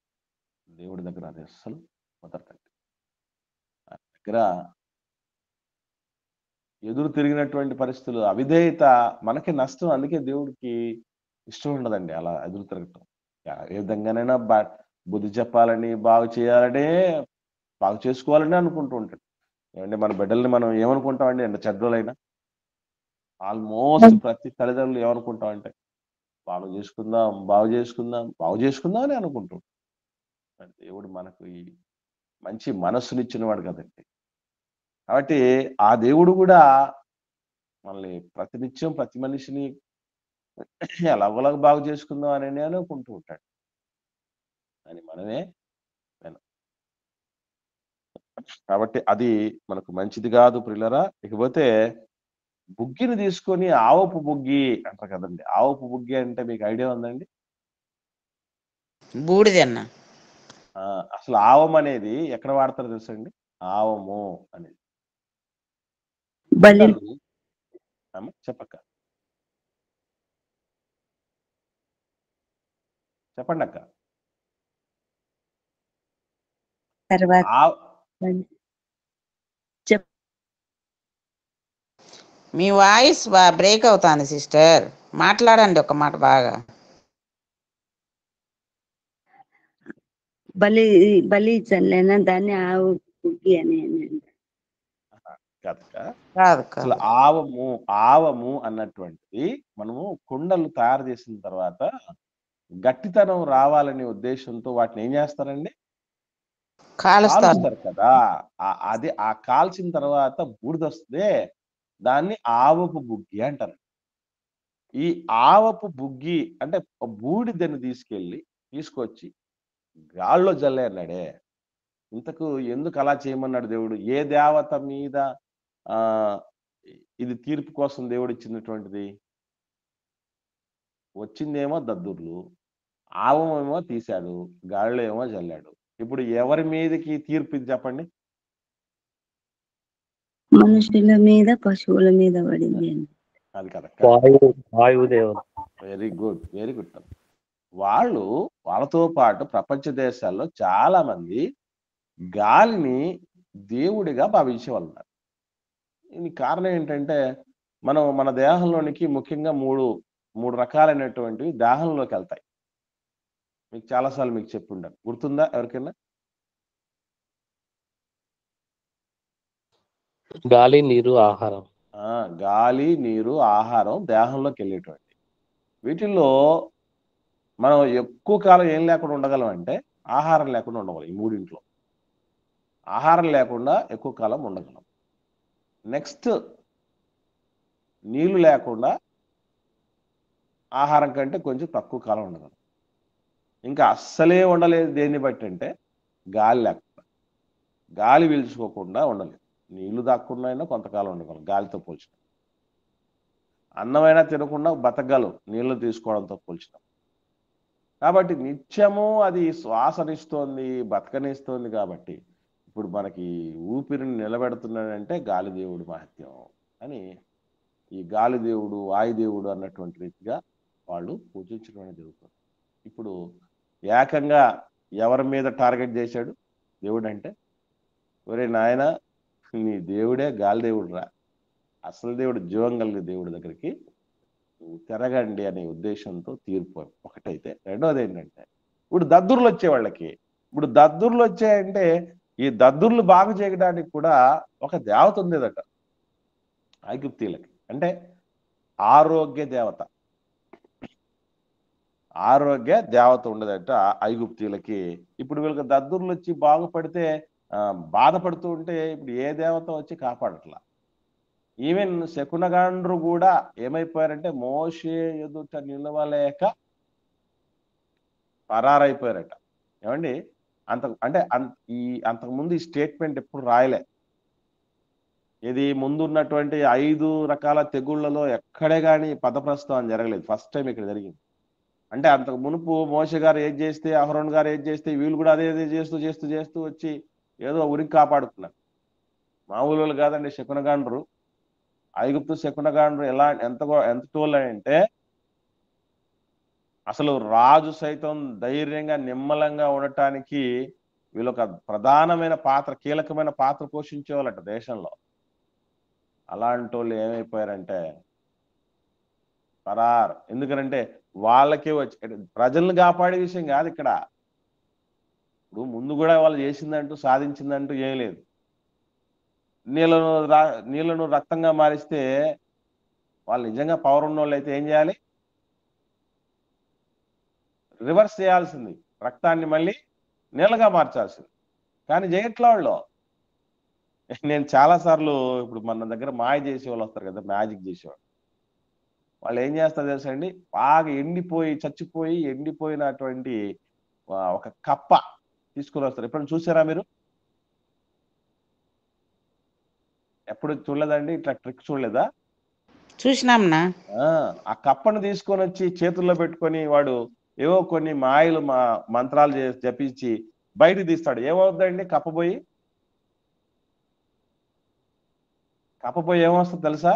దేవుడి దగ్గర అది అస్సలు కుదరదండి. ఆయన దగ్గర ఎదురు తిరిగినటువంటి పరిస్థితులు, అవిధేయత మనకి నష్టం. అందుకే దేవుడికి ఇష్టం ఉండదండి అలా ఎదురు తిరగటం. ఏ విధంగానైనా బుద్ధి చెప్పాలని, బాగు చేసుకోవాలని అనుకుంటూ ఉంటాడు. ఏమంటే మన బిడ్డల్ని మనం ఏమనుకుంటామండి? ఎంత చెడ్డోళ్ళైనా ఆల్మోస్ట్ ప్రతి తల్లిదండ్రులు ఏమనుకుంటామంటే, బాగు చేసుకుందాం అని అనుకుంటూ. దేవుడు మనకు ఈ మంచి మనస్సునిచ్చినవాడు కదండి. కాబట్టి ఆ దేవుడు కూడా మనల్ని ప్రతినిత్యం ప్రతి మనిషిని ఎలాగోలాగ బాగు చేసుకుందాం అని అనుకుంటూ ఉంటాడు. అని మనమే వినం. కాబట్టి అది మనకు మంచిది కాదు ప్రియులరా. ఇకపోతే బుగ్గిని తీసుకొని ఆవపు బుగ్గి అంటారు కదండి. ఆవపు బుగ్గి అంటే మీకు ఐడియా ఉందండి? బూడిదన్న. అసలు ఆవం అనేది ఎక్కడ వాడతారో తెలుసండి? ఆవము అనేది బలి చెప్పక్క, చెప్పండి అక్క. తర్వాత మీ వాయిస్ బ్రేక్ అవుతాంది సిస్టర్, మాట్లాడండి ఒక మాట బాగా. బలి చల్లేనా దాన్ని ఆవు బుగ్గి అని కాదు. అసలు ఆవము అన్నటువంటిది మనము కుండలు తయారు చేసిన తర్వాత గట్టితనం రావాలనే ఉద్దేశంతో వాటిని ఏం చేస్తారండి? కాలుస్తారు కదా. అది ఆ కాల్చిన తర్వాత బూడిదొస్తే దాన్ని ఆవపు బుగ్గి అంటారు. ఈ ఆవపు బుగ్గి అంటే బూడిదని తీసుకొచ్చి గాల్లో జల్లే అన్నాడే. ఇంతకు ఎందుకు అలా చేయమన్నాడు దేవుడు? ఏ దేవత మీద ఇది తీర్పు కోసం దేవుడు ఇచ్చినటువంటిది? వచ్చిందేమో దద్దుర్లు, ఆవమేమో తీశాడు, గాలిలో ఏమో చల్లాడు. ఇప్పుడు ఎవరి మీదకి తీర్పు ఇది చెప్పండి? మనుషుల మీద పశువుల మీద పడింది అండి. అది కదా. వాయుదేవుడు. Very good, very good. వాళ్ళతో పాటు ప్రపంచ దేశాల్లో చాలా మంది గాలిని దేవుడిగా భావించే వాళ్ళు ఉన్నారు. దీనికి కారణం ఏంటంటే మన దేహంలోనికి ముఖ్యంగా మూడు రకాలైనటువంటివి దేహంలోకి వెళ్తాయి. మీకు చాలాసార్లు మీకు చెప్పి ఉంటాను, గుర్తుందా ఎవరికైనా? గాలి, నీరు, ఆహారం. గాలి, నీరు, ఆహారం దేహంలోకి వెళ్ళేటువంటి వీటిల్లో మనం ఎక్కువ కాలం ఏం లేకుండా ఉండగలం అంటే ఆహారం లేకుండా ఉండగలం. ఈ మూడింట్లో ఆహారం లేకుండా ఎక్కువ కాలం ఉండగలం. నెక్స్ట్ నీళ్లు లేకుండా ఆహారం కంటే కొంచెం తక్కువ కాలం ఉండగలం. ఇంకా అస్సలే ఉండలేదు దేన్ని బట్టి అంటే గాలి లేకుండా, గాలి పీల్చుకోకుండా ఉండలేదు. నీళ్లు దాక్కుండా కొంతకాలం ఉండగలం గాలితో పోల్చిన. అన్నమైనా తినకుండా బతకగలం నీళ్లు తీసుకోవడంతో పోల్చిన. కాబట్టి నిత్యము అది శ్వాసనిస్తోంది, బతకనిస్తోంది. కాబట్టి ఇప్పుడు మనకి ఊపిరిని నిలబెడుతున్నాడంటే గాలిదేవుడు మహత్యం అని ఈ గాలిదేవుడు, వాయుదేవుడు అన్నటువంటి రీతిగా వాళ్ళు పూజించడం అనేది జరుగుతుంది. ఇప్పుడు ఏకంగా ఎవరి మీద టార్గెట్ చేశాడు దేవుడు అంటే, ఒరే నాయన నీ దేవుడే గాలిదేవుడు రా, అసలు దేవుడు జీవం కలిగే దేవుడి దగ్గరికి తిరగండి అనే ఉద్దేశంతో తీర్పు ఒకటైతే. రెండోది ఏంటంటే ఇప్పుడు దద్దుర్లు వచ్చే ఇప్పుడు దద్దుర్లు వచ్చాయంటే ఈ దద్దుర్లు బాగు చేయడానికి కూడా ఒక దేవత ఉండేదట ఐగుప్తీలకి. అంటే ఆరోగ్య దేవత ఉండదట ఐగుప్తీలకి. ఇప్పుడు వీళ్ళకి దద్దుర్లు వచ్చి బాగుపడితే బాధపడుతూ ఉంటే ఇప్పుడు ఏ దేవత వచ్చి కాపాడట్లా. ఈవెన్ శకునగాండ్రు కూడా ఏమైపోయారంటే మోషే ఎదుట నిలవలేక పరారైపోయారట. ఏమండి అంతకుముందు ఈ స్టేట్మెంట్ ఎప్పుడు రాయలే. ఇది ముందున్నటువంటి 5 రకాల తెగుళ్లలో ఎక్కడే కానీ పదప్రస్తావన జరగలేదు. ఫస్ట్ టైం ఇక్కడ జరిగింది. అంటే అంతకు మునుపు మోషే గారు ఏది చేస్తే, అహరోన్ గారు ఏది చేస్తే వీళ్ళు కూడా అదే చేస్తూ వచ్చి ఏదో ఉరికి కాపాడుతున్నారు. మామూలు వాళ్ళు కాదండి శకునగాండ్రు. ఐగుప్తు శకునగాండ్రు ఎంత టోళ్ళు అంటే అసలు రాజు సైతం ధైర్యంగా నిమ్మలంగా ఉండటానికి వీళ్ళొక ప్రధానమైన పాత్ర, కీలకమైన పాత్ర పోషించేవాళ్ళట దేశంలో. అలాంటి వాళ్ళు ఏమైపోయారంటే పరార్. ఎందుకంటే వాళ్ళకే వచ్చి ప్రజలను కాపాడే విషయం కాదు ఇక్కడ. ఇప్పుడు ముందు కూడా వాళ్ళు చేసిందంటూ సాధించిందంటూ ఏం లేదు. నీళ్లను రక్తంగా మారిస్తే వాళ్ళు నిజంగా పవర్ ఉన్న వాళ్ళు అయితే ఏం చేయాలి? రివర్స్ చేయాల్సింది, రక్తాన్ని మళ్ళీ నీళ్ళగా మార్చాల్సింది. కానీ చేయట్లా వాళ్ళు. నేను చాలాసార్లు ఇప్పుడు మన దగ్గర మాయ చేసేవాళ్ళు వస్తారు కదా, మ్యాజిక్ చేసేవాళ్ళు. వాళ్ళు ఏం చేస్తారు తెలుసా అండి? బాగా చచ్చిపోయి ఎండిపోయినటువంటి ఒక కప్ప తీసుకుని వస్తారు. ఎప్పుడైనా చూసారా మీరు? ఎప్పుడు చూడలేదండి? ఇట్లా ట్రిక్ చూడలేదా? చూసినాంనా. ఆ కప్పను తీసుకొని వచ్చి చేతుల్లో పెట్టుకొని వాడు ఏవో కొన్ని మాయలు మంత్రాలు జపించి బయటకు తీస్తాడు. ఏమవుతుందండి? కప్పపోయి ఏమొస్తుంది తెలుసా?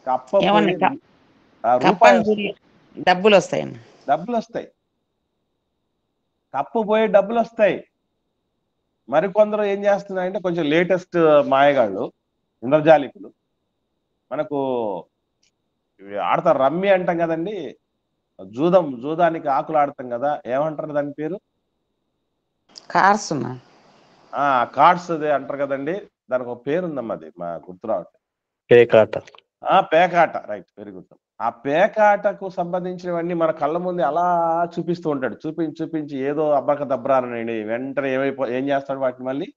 కప్పపోయి రూపాయి డబ్బులు వస్తాయండి. కప్పపోయి డబ్బులు వస్తాయి. మరికొందరు ఏం చేస్తున్నారంటే కొంచెం లేటెస్ట్ మాయగాళ్ళు, ఇంద్రజాలికులు, మనకు ఆడతారు రమ్మి అంటాం కదండి, జూదానికి ఆకులు ఆడతాం కదా, ఏమంటారు దాని పేరు? కార్డ్స్ అదే అంటారు కదండి. దానికి ఒక పేరు ఉందమ్మా, అది మా గుర్తు రావట్లేదు. పేకాట. Right, very good. ఆ పేకాటకు సంబంధించినవన్నీ మన కళ్ళ ముందు అలా చూపిస్తూ ఉంటాడు. చూపించి ఏదో అబ్బక దబ్రానండి వెంటనే ఏం చేస్తాడు? వాటిని మళ్ళీ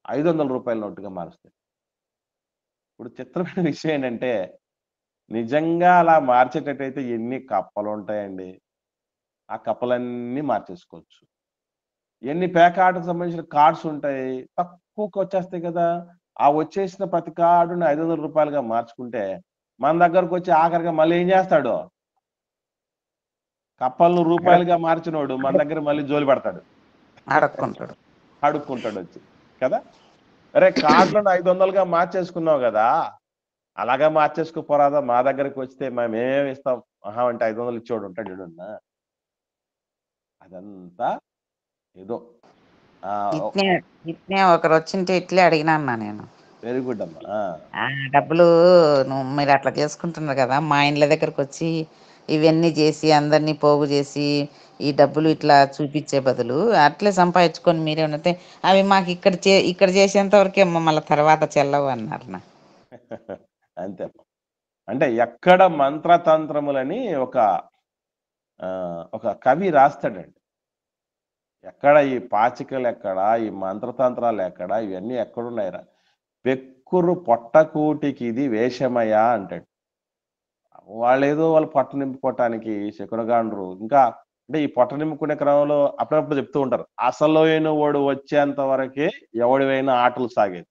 500 రూపాయల నోటుగా మారుస్తాడు. ఇప్పుడు చిత్రమైన విషయం ఏంటంటే నిజంగా అలా మార్చేటట్టయితే ఎన్ని కప్పలు ఉంటాయండి. ఆ కప్పలన్నీ మార్చేసుకోవచ్చు. ఎన్ని పేకాటకు సంబంధించిన కార్డ్స్ ఉంటాయి, తక్కువకి వచ్చేస్తాయి కదా. ఆ వచ్చేసిన ప్రతి కార్డుని 500 రూపాయలుగా మార్చుకుంటే మన దగ్గరకు వచ్చి ఆఖరిగా మళ్ళీ ఏం చేస్తాడు? కప్పలను రూపాయలుగా మార్చినోడు మన దగ్గర మళ్ళీ జోలి పడతాడు, అడుక్కుంటాడు. అడుక్కుంటాడు వచ్చి కదా. అరే కార్డులను 500గా మార్చేసుకున్నావు కదా, అలాగా మార్చేసుకోపోరాదా, మా దగ్గరికి వస్తే మేమేమి ఇస్తాం, మహా అంటే 500 ఇచ్చేవాడు ఉంటాడు చూడన్నా. అదంతా ఏదో ఇట్నే ఒకరు వచ్చింటే ఇట్లే అడిగినా అన్నా నేను. వెరీ గుడ్ అమ్మా. డబ్బులు మీరు అట్లా చేసుకుంటున్నారు కదా, మా ఇండ్ల దగ్గరకు వచ్చి ఇవన్నీ చేసి అందరినీ పోగు చేసి ఈ డబ్బులు ఇట్లా చూపించే బదులు అట్లే సంపాదించుకొని మీరే ఉన్నతే అవి మాకు ఇక్కడ చేసేంత వరకే మళ్ళీ తర్వాత చెల్లవు అన్నారు నా. అంతే. అంటే ఎక్కడ మంత్రతంత్రములని ఒక కవి రాస్తాడండి. ఎక్కడ ఈ పాచికలు ఎక్కడ, ఈ మంత్రతంత్రాలు ఎక్కడ, ఇవన్నీ ఎక్కడున్నాయిరా, పెక్కురు పొట్టకూటికి ఇది వేషమయ్యా అంటాడు. వాళ్ళేదో వాళ్ళు పొట్ట నింపుకోవటానికి శకునగాండ్రు. ఇంకా అంటే ఈ పొట్ట నింపుకునే క్రమంలో అప్పుడప్పుడు చెప్తూ ఉంటారు, అసలైన వాడు వచ్చేంత వరకే ఎవడివైనా ఆటలు సాగేది.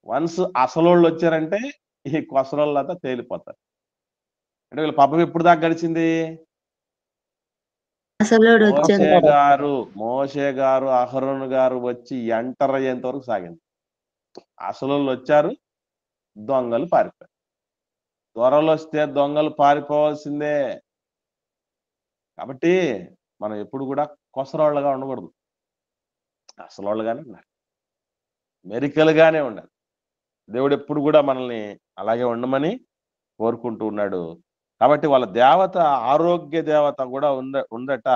వన్స్ అసలోళ్ళు వచ్చారంటే ఈ కొసలోళ్ళంతా తేలిపోతారు. అంటే వీళ్ళ పాపం ఎప్పుడు దాకా గడిచింది? మోషే గారు అహరోను గారు వచ్చి ఎంటర్ అయ్యేంత వరకు సాగింది. అసలోళ్ళు వచ్చారు, దొంగలు పారిపోయారు. దొరలు వస్తే దొంగలు పారిపోవాల్సిందే. కాబట్టి మనం ఎప్పుడు కూడా కొసరోళ్ళగా ఉండకూడదు, అసలోళ్ళగానే ఉండాలి, మెరికలుగానే ఉండాలి. దేవుడు ఎప్పుడు కూడా మనల్ని అలాగే ఉండమని కోరుకుంటూ ఉన్నాడు. కాబట్టి వాళ్ళ దేవత ఆరోగ్య దేవత కూడా ఉందట.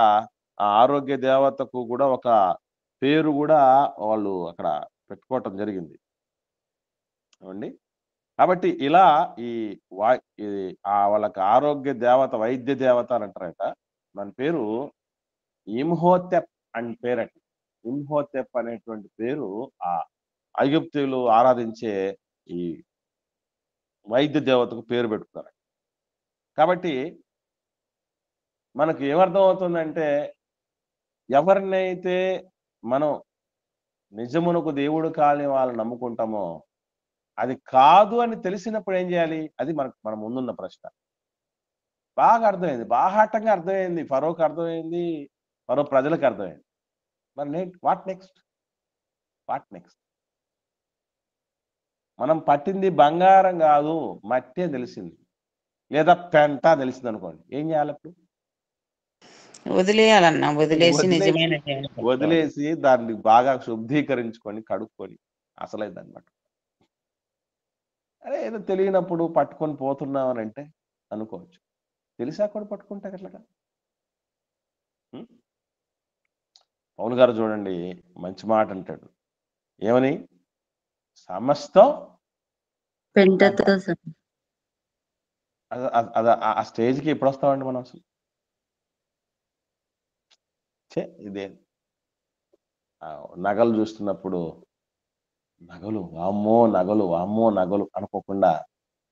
ఆ ఆరోగ్య దేవతకు కూడా ఒక పేరు కూడా వాళ్ళు అక్కడ పెట్టుకోవటం జరిగింది అండి. కాబట్టి ఇలా వాళ్ళకి ఆరోగ్య దేవత, వైద్య దేవత అని అంటారట. దాని పేరు ఇమ్హోతెప్ అని పేరట. ఇమ్హోతెప్ అనేటువంటి పేరు ఆ ఐగుప్తులు ఆరాధించే ఈ వైద్య దేవతకు పేరు పెట్టుకున్నారు. కాబట్టి మనకు ఏమర్థం అవుతుందంటే, ఎవరినైతే మనం నిజమునకు దేవుడు కాని వాళ్ళని నమ్ముకుంటామో, అది కాదు అని తెలిసినప్పుడు ఏం చేయాలి? అది మన ముందున్న ప్రశ్న. బాగా అర్థమైంది, బాహాటంగా అర్థమైంది, ఫరోకు అర్థమైంది, ఫరో ప్రజలకు అర్థమైంది. మరి వాట్ నెక్స్ట్? మనం పట్టింది బంగారం కాదు, మట్టే తెలిసింది, లేదా పెంట తెలిసింది అనుకోండి, ఏం చేయాలి అప్పుడు? వదిలేయాలన్నా, వదిలేసి దాన్ని బాగా శుద్ధీకరించుకొని కడుక్కొని అసలైంది అనమాట. అరే ఏదో తెలియనప్పుడు పట్టుకొని పోతున్నాం అని అంటే అనుకోవచ్చు, తెలిసా కూడా పట్టుకుంటా ఎట్లాగా. పౌలు గారు చూడండి మంచి మాట అంటాడు, ఏమని? సమస్తం పెంటతో ఆ స్టేజ్కి ఎప్పుడు వస్తామండి మనం అసలు? ఇదే నగలు చూస్తున్నప్పుడు నగలు వామ్మో నగలు అనుకోకుండా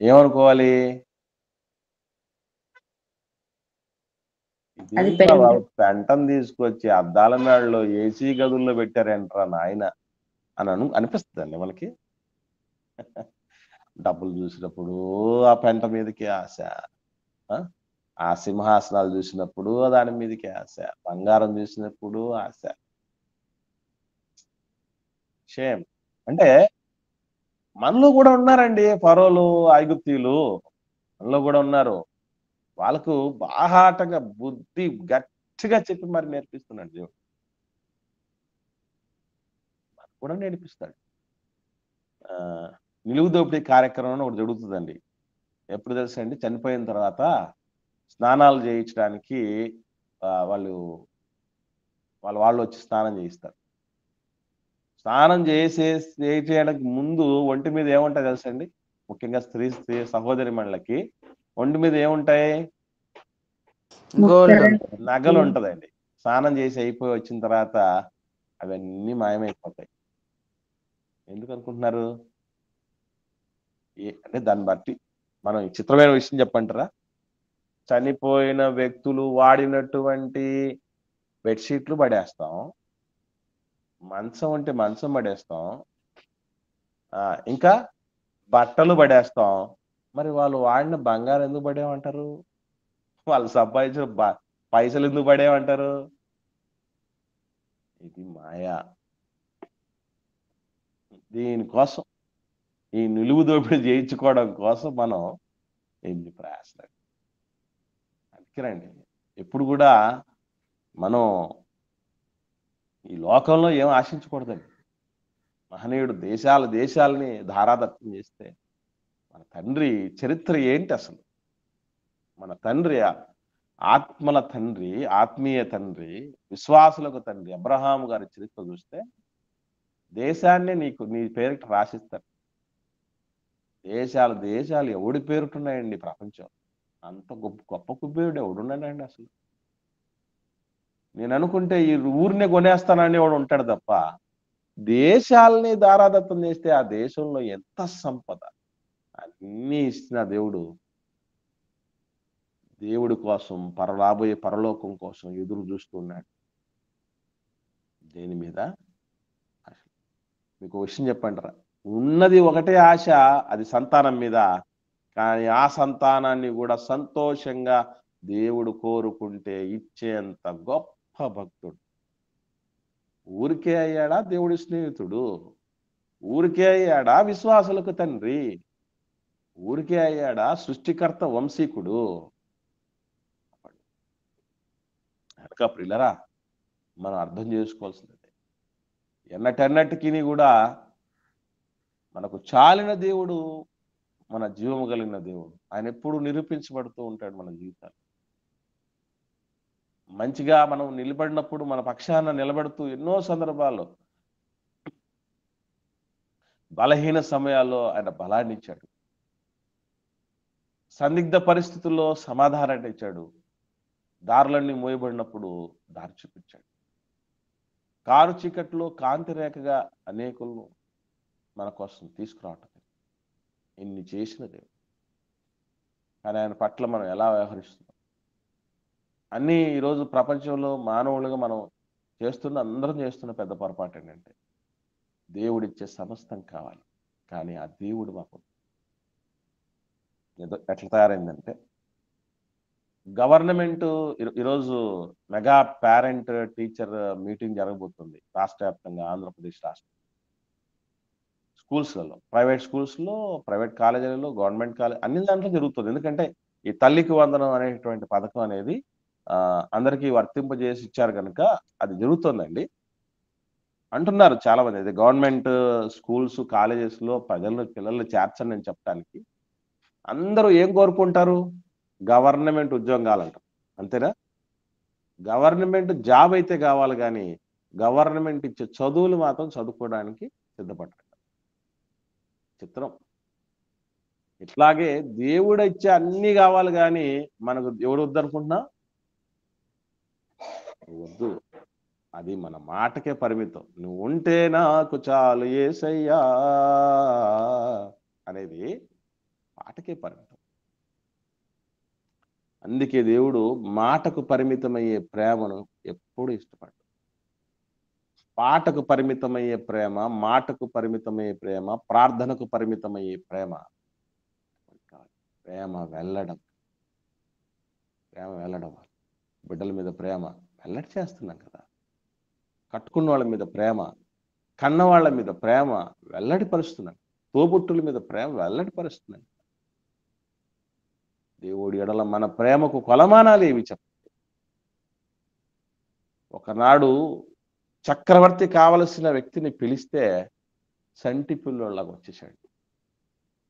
ఏమనుకోవాలి? పెంటను తీసుకొచ్చి అద్దాల మేడలో ఏసీ గదుల్లో పెట్టారేంట్రా నాయన అని అనిపిస్తుందండి మనకి. డబ్బులు చూసినప్పుడు ఆ పెంట మీదకి ఆశ, ఆ సింహాసనాలు చూసినప్పుడు దాని మీదకి ఆశ, బంగారం చూసినప్పుడు ఆశ. షేమ్. అంటే మనలో కూడా ఉన్నారండి ఫరోలు, ఐగుప్తీయులు మనలో కూడా ఉన్నారు. వాళ్ళకు బాహాటంగా బుద్ధి గట్టిగా చెప్పి మరి నేర్పిస్తున్నాడు దేవుడు, కూడా నేర్పిస్తాడు. నిలువు దోపిడీ కార్యక్రమం ఒకటి జరుగుతుందండి. ఎప్పుడు తెలుసండి? చనిపోయిన తర్వాత స్నానాలు చేయించడానికి వాళ్ళు వచ్చి స్నానం చేయిస్తారు. స్నానం చేయించడానికి ముందు ఒంటి మీద ఏముంటాయి తెలుసండి? ముఖ్యంగా స్త్రీ సహోదరి మణులకి ఒంటి మీద ఏముంటాయి? నగలు ఉంటదండి. స్నానం చేసి అయిపోయి వచ్చిన తర్వాత అవన్నీ మాయమైపోతాయి. ఎందుకు అనుకుంటున్నారు? అంటే దాన్ని బట్టి మనం చిత్రమైన విషయం చెప్పంటారా? చనిపోయిన వ్యక్తులు వాడినటువంటి బెడ్షీట్లు పడేస్తాం, మంచం ఉంటే మంచం పడేస్తాం, ఇంకా బట్టలు పడేస్తాం, మరి వాళ్ళు వాడిన బంగారం ఎందుకు పడేమంటారు? వాళ్ళు సంపాదించిన పైసలు ఎందుకు పడేమంటారు? ఇది మాయా. దీనికోసం ఈ నిలువు దోపిడీ చేయించుకోవడం కోసం మనం ఎన్ని ప్రయాసాలు. అందుకేనండి ఎప్పుడు కూడా మనం ఈ లోకంలో ఏం ఆశించకూడదండి. మహనీయుడు దేశాలని ధారాదత్తం చేస్తే మన తండ్రి చరిత్ర ఏంటి అసలు? మన తండ్రి ఆత్మల తండ్రి, ఆత్మీయ తండ్రి, విశ్వాసులకు తండ్రి అబ్రహాము గారి చరిత్ర చూస్తే దేశాన్ని నీ పేరిట రాసిస్తారు. దేశాలు ఎవడి పేరుటున్నాయండి ప్రపంచం? అంత గొప్ప కుబేరుడు ఎవడున్నాడండి అసలు? నేను అనుకుంటే ఈ ఊరినే కొనేస్తానని వాడు ఉంటాడు తప్ప దేశాలని దారాదత్తం చేస్తే ఆ దేశంలో ఎంత సంపద అన్నీ ఇచ్చిన దేవుడి కోసం రాబోయే పరలోకం కోసం ఎదురు చూస్తున్నాడు. దేని మీద ఆశ? మీకు విషయం చెప్పంటారా, ఉన్నది ఒకటే ఆశ, అది సంతానం మీద. కానీ ఆ సంతానాన్ని కూడా సంతోషంగా దేవుడు కోరుకుంటే ఇచ్చేంత గొప్ప భక్తుడు. ఊరికే అయ్యాడా దేవుడి స్నేహితుడు? ఊరికే అయ్యాడా విశ్వాసులకు తండ్రి? ఊరికే అయ్యాడా సృష్టికర్త వంశీకుడు? కనుక ప్రియులరా, మనం అర్థం చేసుకోవాల్సింది ఎన్నటెన్నటికీ కూడా మనకు చాలిన దేవుడు, మన జీవము కలిగిన దేవుడు. ఆయన ఎప్పుడు నిరూపించబడుతూ ఉంటాడు మన జీవితాలు. మంచిగా మనం నిలబడినప్పుడు మన పక్షాన నిలబడుతూ ఎన్నో సందర్భాల్లో బలహీన సమయాల్లో ఆయన బలాన్ని ఇచ్చాడు. సందిగ్ధ పరిస్థితుల్లో సమాధానాన్ని ఇచ్చాడు. దారులన్నీ మోయబడినప్పుడు దారి చూపించాడు. కారు చీకట్లో కాంతి రేఖగా అనేకులను మన కోసం తీసుకురావటం ఇన్ని చేసిన దేవుడు. కానీ ఆయన పట్ల మనం ఎలా వ్యవహరిస్తున్నాం? అన్నీ ఈరోజు ప్రపంచంలో మానవులుగా మనం అందరం చేస్తున్న పెద్ద పొరపాటు ఏంటంటే దేవుడిచ్చే సమస్తం కావాలి, కానీ ఆ దేవుడు మాకు ఎట్లా తయారైందంటే, గవర్నమెంట్ ఈరోజు మెగా పేరెంట్ టీచర్ మీటింగ్ జరగబోతుంది రాష్ట్ర వ్యాప్తంగా, ఆంధ్రప్రదేశ్ రాష్ట్రం. స్కూల్స్లలో, ప్రైవేట్ స్కూల్స్లో, ప్రైవేట్ కాలేజీలలో, గవర్నమెంట్ కాలేజ్ అన్ని దాంట్లో జరుగుతుంది. ఎందుకంటే ఈ తల్లికి వందనం అనేటువంటి పథకం అనేది అందరికీ వర్తింపజేసి ఇచ్చారు కనుక అది జరుగుతుందండి అంటున్నారు చాలా మంది. అది గవర్నమెంట్ స్కూల్స్, కాలేజెస్లో పిల్లల్ని చేర్చండి అని చెప్పడానికి అందరూ ఏం కోరుకుంటారు? గవర్నమెంట్ ఉద్యోగం కావాలంటారు, అంతేనా? గవర్నమెంట్ జాబ్ అయితే కావాలి, కానీ గవర్నమెంట్ ఇచ్చే చదువులు మాత్రం చదువుకోవడానికి సిద్ధపడ్డారు. చిత్రం. ఇట్లాగే దేవుడు ఇచ్చే అన్ని కావాలి, కానీ మనకు దేవుడు వద్దనుకుంటున్నా వద్దు. అది మన మాటకే పరిమితం. నువ్వు ఉంటే నాకు చాలు యేసయ్యా అనేది మాటకే పరిమితం. అందుకే దేవుడు మాటకు పరిమితమయ్యే ప్రేమను ఎప్పుడు ఇష్టపడ్డాడు. పాటకు పరిమితమయ్యే ప్రేమ, మాటకు పరిమితమయ్యే ప్రేమ, ప్రార్థనకు పరిమితమయ్యే ప్రేమ వెళ్ళడం. బిడ్డల మీద ప్రేమ వెల్లడి చేస్తున్నాం కదా. కట్టుకున్న వాళ్ళ మీద ప్రేమ, కన్న వాళ్ళ మీద ప్రేమ వెల్లడి పరుస్తున్నాను. తోబుట్టుల మీద ప్రేమ వెల్లడి పరుస్తున్నాను. దేవుడి ఎడల మన ప్రేమకు కొలమానాలు ఏవి చెప్పండి? ఒకనాడు చక్రవర్తి కావలసిన వ్యక్తిని పిలిస్తే సంటి పిల్లలాగా వచ్చేసాడు.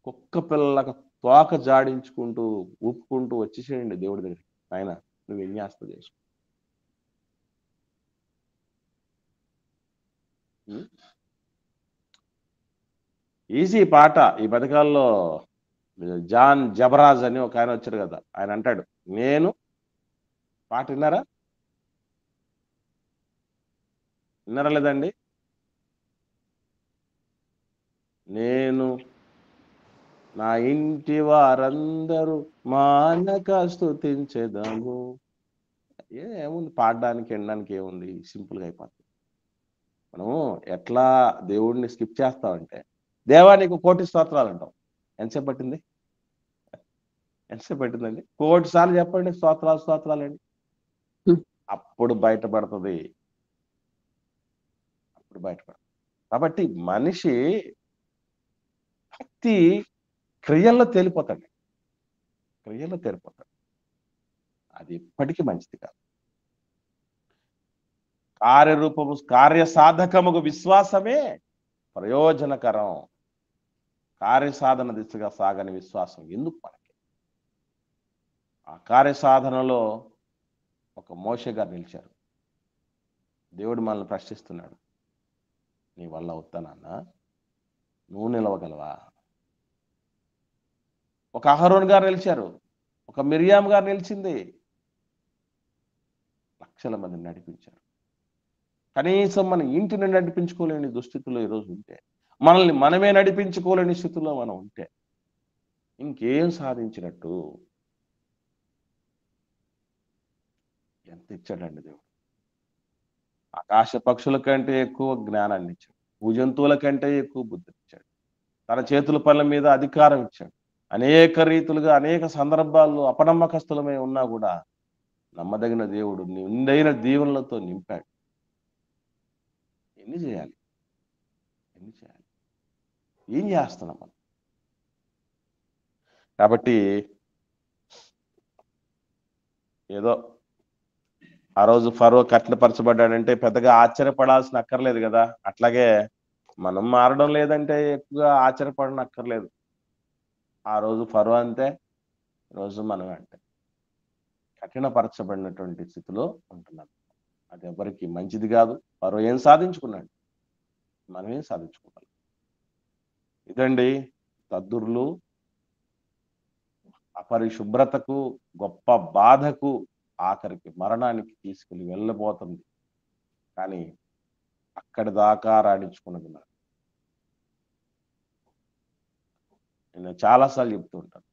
కుక్క పిల్లలకు తోక జాడించుకుంటూ ఊపుకుంటూ వచ్చేసేయండి దేవుడి దగ్గరికి. ఆయన నువ్వు విన్యాస్త చేసుకో. ఈజీ పాట. ఈ పథకాల్లో జాన్ జబరాజ్ అని ఒక ఆయన వచ్చారు కదా, ఆయన అంటాడు, నేను పాట విన్నారా లేదండి? నేను నా ఇంటి వారందరూ మానక స్తుతించెదము. ఏముంది పాడడానికి, వినడానికి ఏముంది? సింపుల్గా అయిపోతుంది. మనము ఎట్లా దేవుడిని స్కిప్ చేస్తామంటే, దేవా నీకు 1,000,000 స్తోత్రాలు అంటాం. ఎంతసేపు పట్టింది? ఎంతసేపు పట్టిందండి? 1,00,00,000 సార్లు చెప్పండి స్తోత్రాలు స్తోత్రాలండి. హ్మ్. అప్పుడు బయటపడుతుంది. అప్పుడు బయటపడుతుంది. కాబట్టి మనిషి భక్తి క్రియల్లో తేలిపోతాడు. క్రియల్లో తేలిపోతాడు. అది ఎప్పటికీ మంచిది కాదు. కార్యరూపము కార్యసాధకముకు విశ్వాసమే ప్రయోజనకరం. కార్యసాధన దిశగా సాగని విశ్వాసం ఎందుకు మనకి? ఆ కార్యసాధనలో ఒక మోషే గారు నిలిచారు. దేవుడు మనల్ని ప్రశ్నిస్తున్నాడు, నీ వల్ల అవుతానన్నా? నువ్వు నిలవగలవా? ఒక అహరోన్ గారు నిలిచారు, ఒక మిరియాం గారు నిలిచింది. లక్షల మందిని నడిపించారు. కనీసం మన ఇంటిని నడిపించుకోలేని దుస్థితిలో ఈరోజు ఉంటే, మనల్ని మనమే నడిపించుకోలేని స్థితిలో మనం ఉంటే ఇంకేం సాధించినట్టు? ఎంత ఇచ్చాడండి దేవుడు! ఆకాశ పక్షుల కంటే ఎక్కువ జ్ఞానాన్ని ఇచ్చాడు. భూజంతువుల కంటే ఎక్కువ బుద్ధిని ఇచ్చాడు. తన చేతుల పనుల మీద అధికారం ఇచ్చాడు. అనేక రీతులుగా అనేక సందర్భాల్లో అపనమ్మకస్తులమై ఉన్నా కూడా నమ్మదగిన దేవుడు నిండైన దీవెనలతో నింపాడు. ఎన్ని చేయాలి? ఎన్ని చేయాలి? ఏం చేస్తున్నాం మనం? కాబట్టి ఏదో ఆ రోజు ఫరో కఠినపరచబడ్డాడంటే పెద్దగా ఆశ్చర్యపడాల్సిన అక్కర్లేదు కదా. అట్లాగే మనం మారడం లేదంటే ఎక్కువగా ఆశ్చర్యపడనక్కర్లేదు. ఆ రోజు ఫరో అంతే, రోజు మనమే అంటే కఠినపరచబడినటువంటి స్థితిలో ఉంటున్నాం. అది ఎవరికి మంచిది కాదు. ఫరో ఏం సాధించుకున్నాడు? మనం ఏం సాధించుకోవాలి? ఇదండి దద్దుర్లు అపరిశుభ్రతకు, గొప్ప బాధకు, ఆఖరికి మరణానికి తీసుకెళ్ళి వెళ్ళబోతుంది. కానీ అక్కడి దాకా రాణించుకున్నది మనం. నేను చాలాసార్లు చెప్తూ ఉంటాను,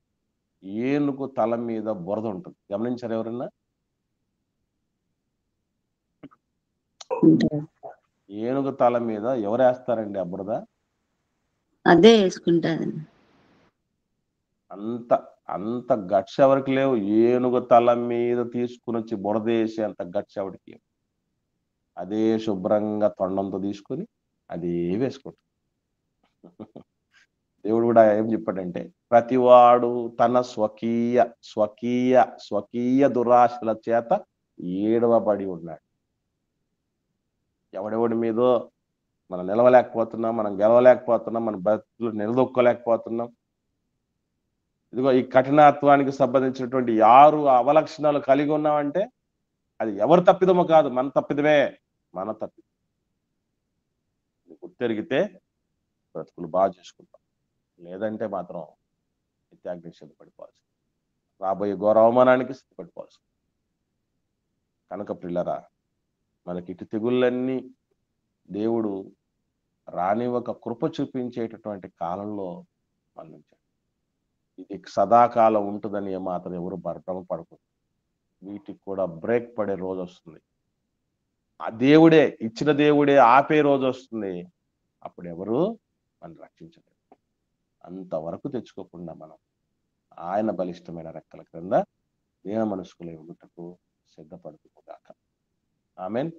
ఏనుగు తల మీద బురద ఉంటుంది. గమనించారు ఎవరన్నా? ఉంటారు. ఏనుగు తల మీద ఎవరేస్తారండి ఆ బురద? అదే వేసుకుంటారండి. అంత అంత గట్స్ ఎవరికి లేవు. ఏనుగు తల మీద తీసుకుని వచ్చి బురద వేసి అంత గట్స్ ఎవరికి లేవు. అదే శుభ్రంగా తొండంతో తీసుకొని అది వేసుకుంటాడు. దేవుడు కూడా ఏం చెప్పాడంటే, ప్రతివాడు తన స్వకీయ స్వకీయ స్వకీయ దురాశల చేత ఏడవబడి ఉన్నాడు. ఎవడెవడి మీదో మనం నిలవలేకపోతున్నాం, మనం గెలవలేకపోతున్నాం, మన బతుకులు నిలదొక్కలేకపోతున్నాం. ఇదిగో ఈ కఠినత్వానికి సంబంధించినటువంటి 6 అవలక్షణాలు కలిగి ఉన్నామంటే అది ఎవరు తప్పిదమో కాదు, మన తప్పిదమే. మన తప్పిదం. గుర్తెరిగితే బ్రతుకులు బాగా చేసుకుంటాం. లేదంటే మాత్రం నిత్యాగ్ని సిద్ధపడిపోవాల్సింది, రాబోయే ఘోర అవమానానికి సిద్ధపడిపోవాల్సింది. కనుక ప్రిల్లరా, మనకి ఇటు తెగుళ్ళన్నీ దేవుడు రానివ్వక కృప చూపించేటటువంటి కాలంలో మనం ఉంచాడు. ఇది సదాకాలం ఉంటుందని ఏమాత్రం ఎవరు భ్రమ పడకూడదు. వీటికి కూడా బ్రేక్ పడే రోజు వస్తుంది. ఆ దేవుడే ఇచ్చిన దేవుడే ఆపే రోజు వస్తుంది. అప్పుడు ఎవరు మనం రక్షించలేరు. అంతవరకు తెచ్చుకోకుండా మనం ఆయన బలిష్టమైన రెక్కల క్రింద దీన మనస్కులై ఉండుటకు సిద్ధపడుతుగాక. ఆమేన్.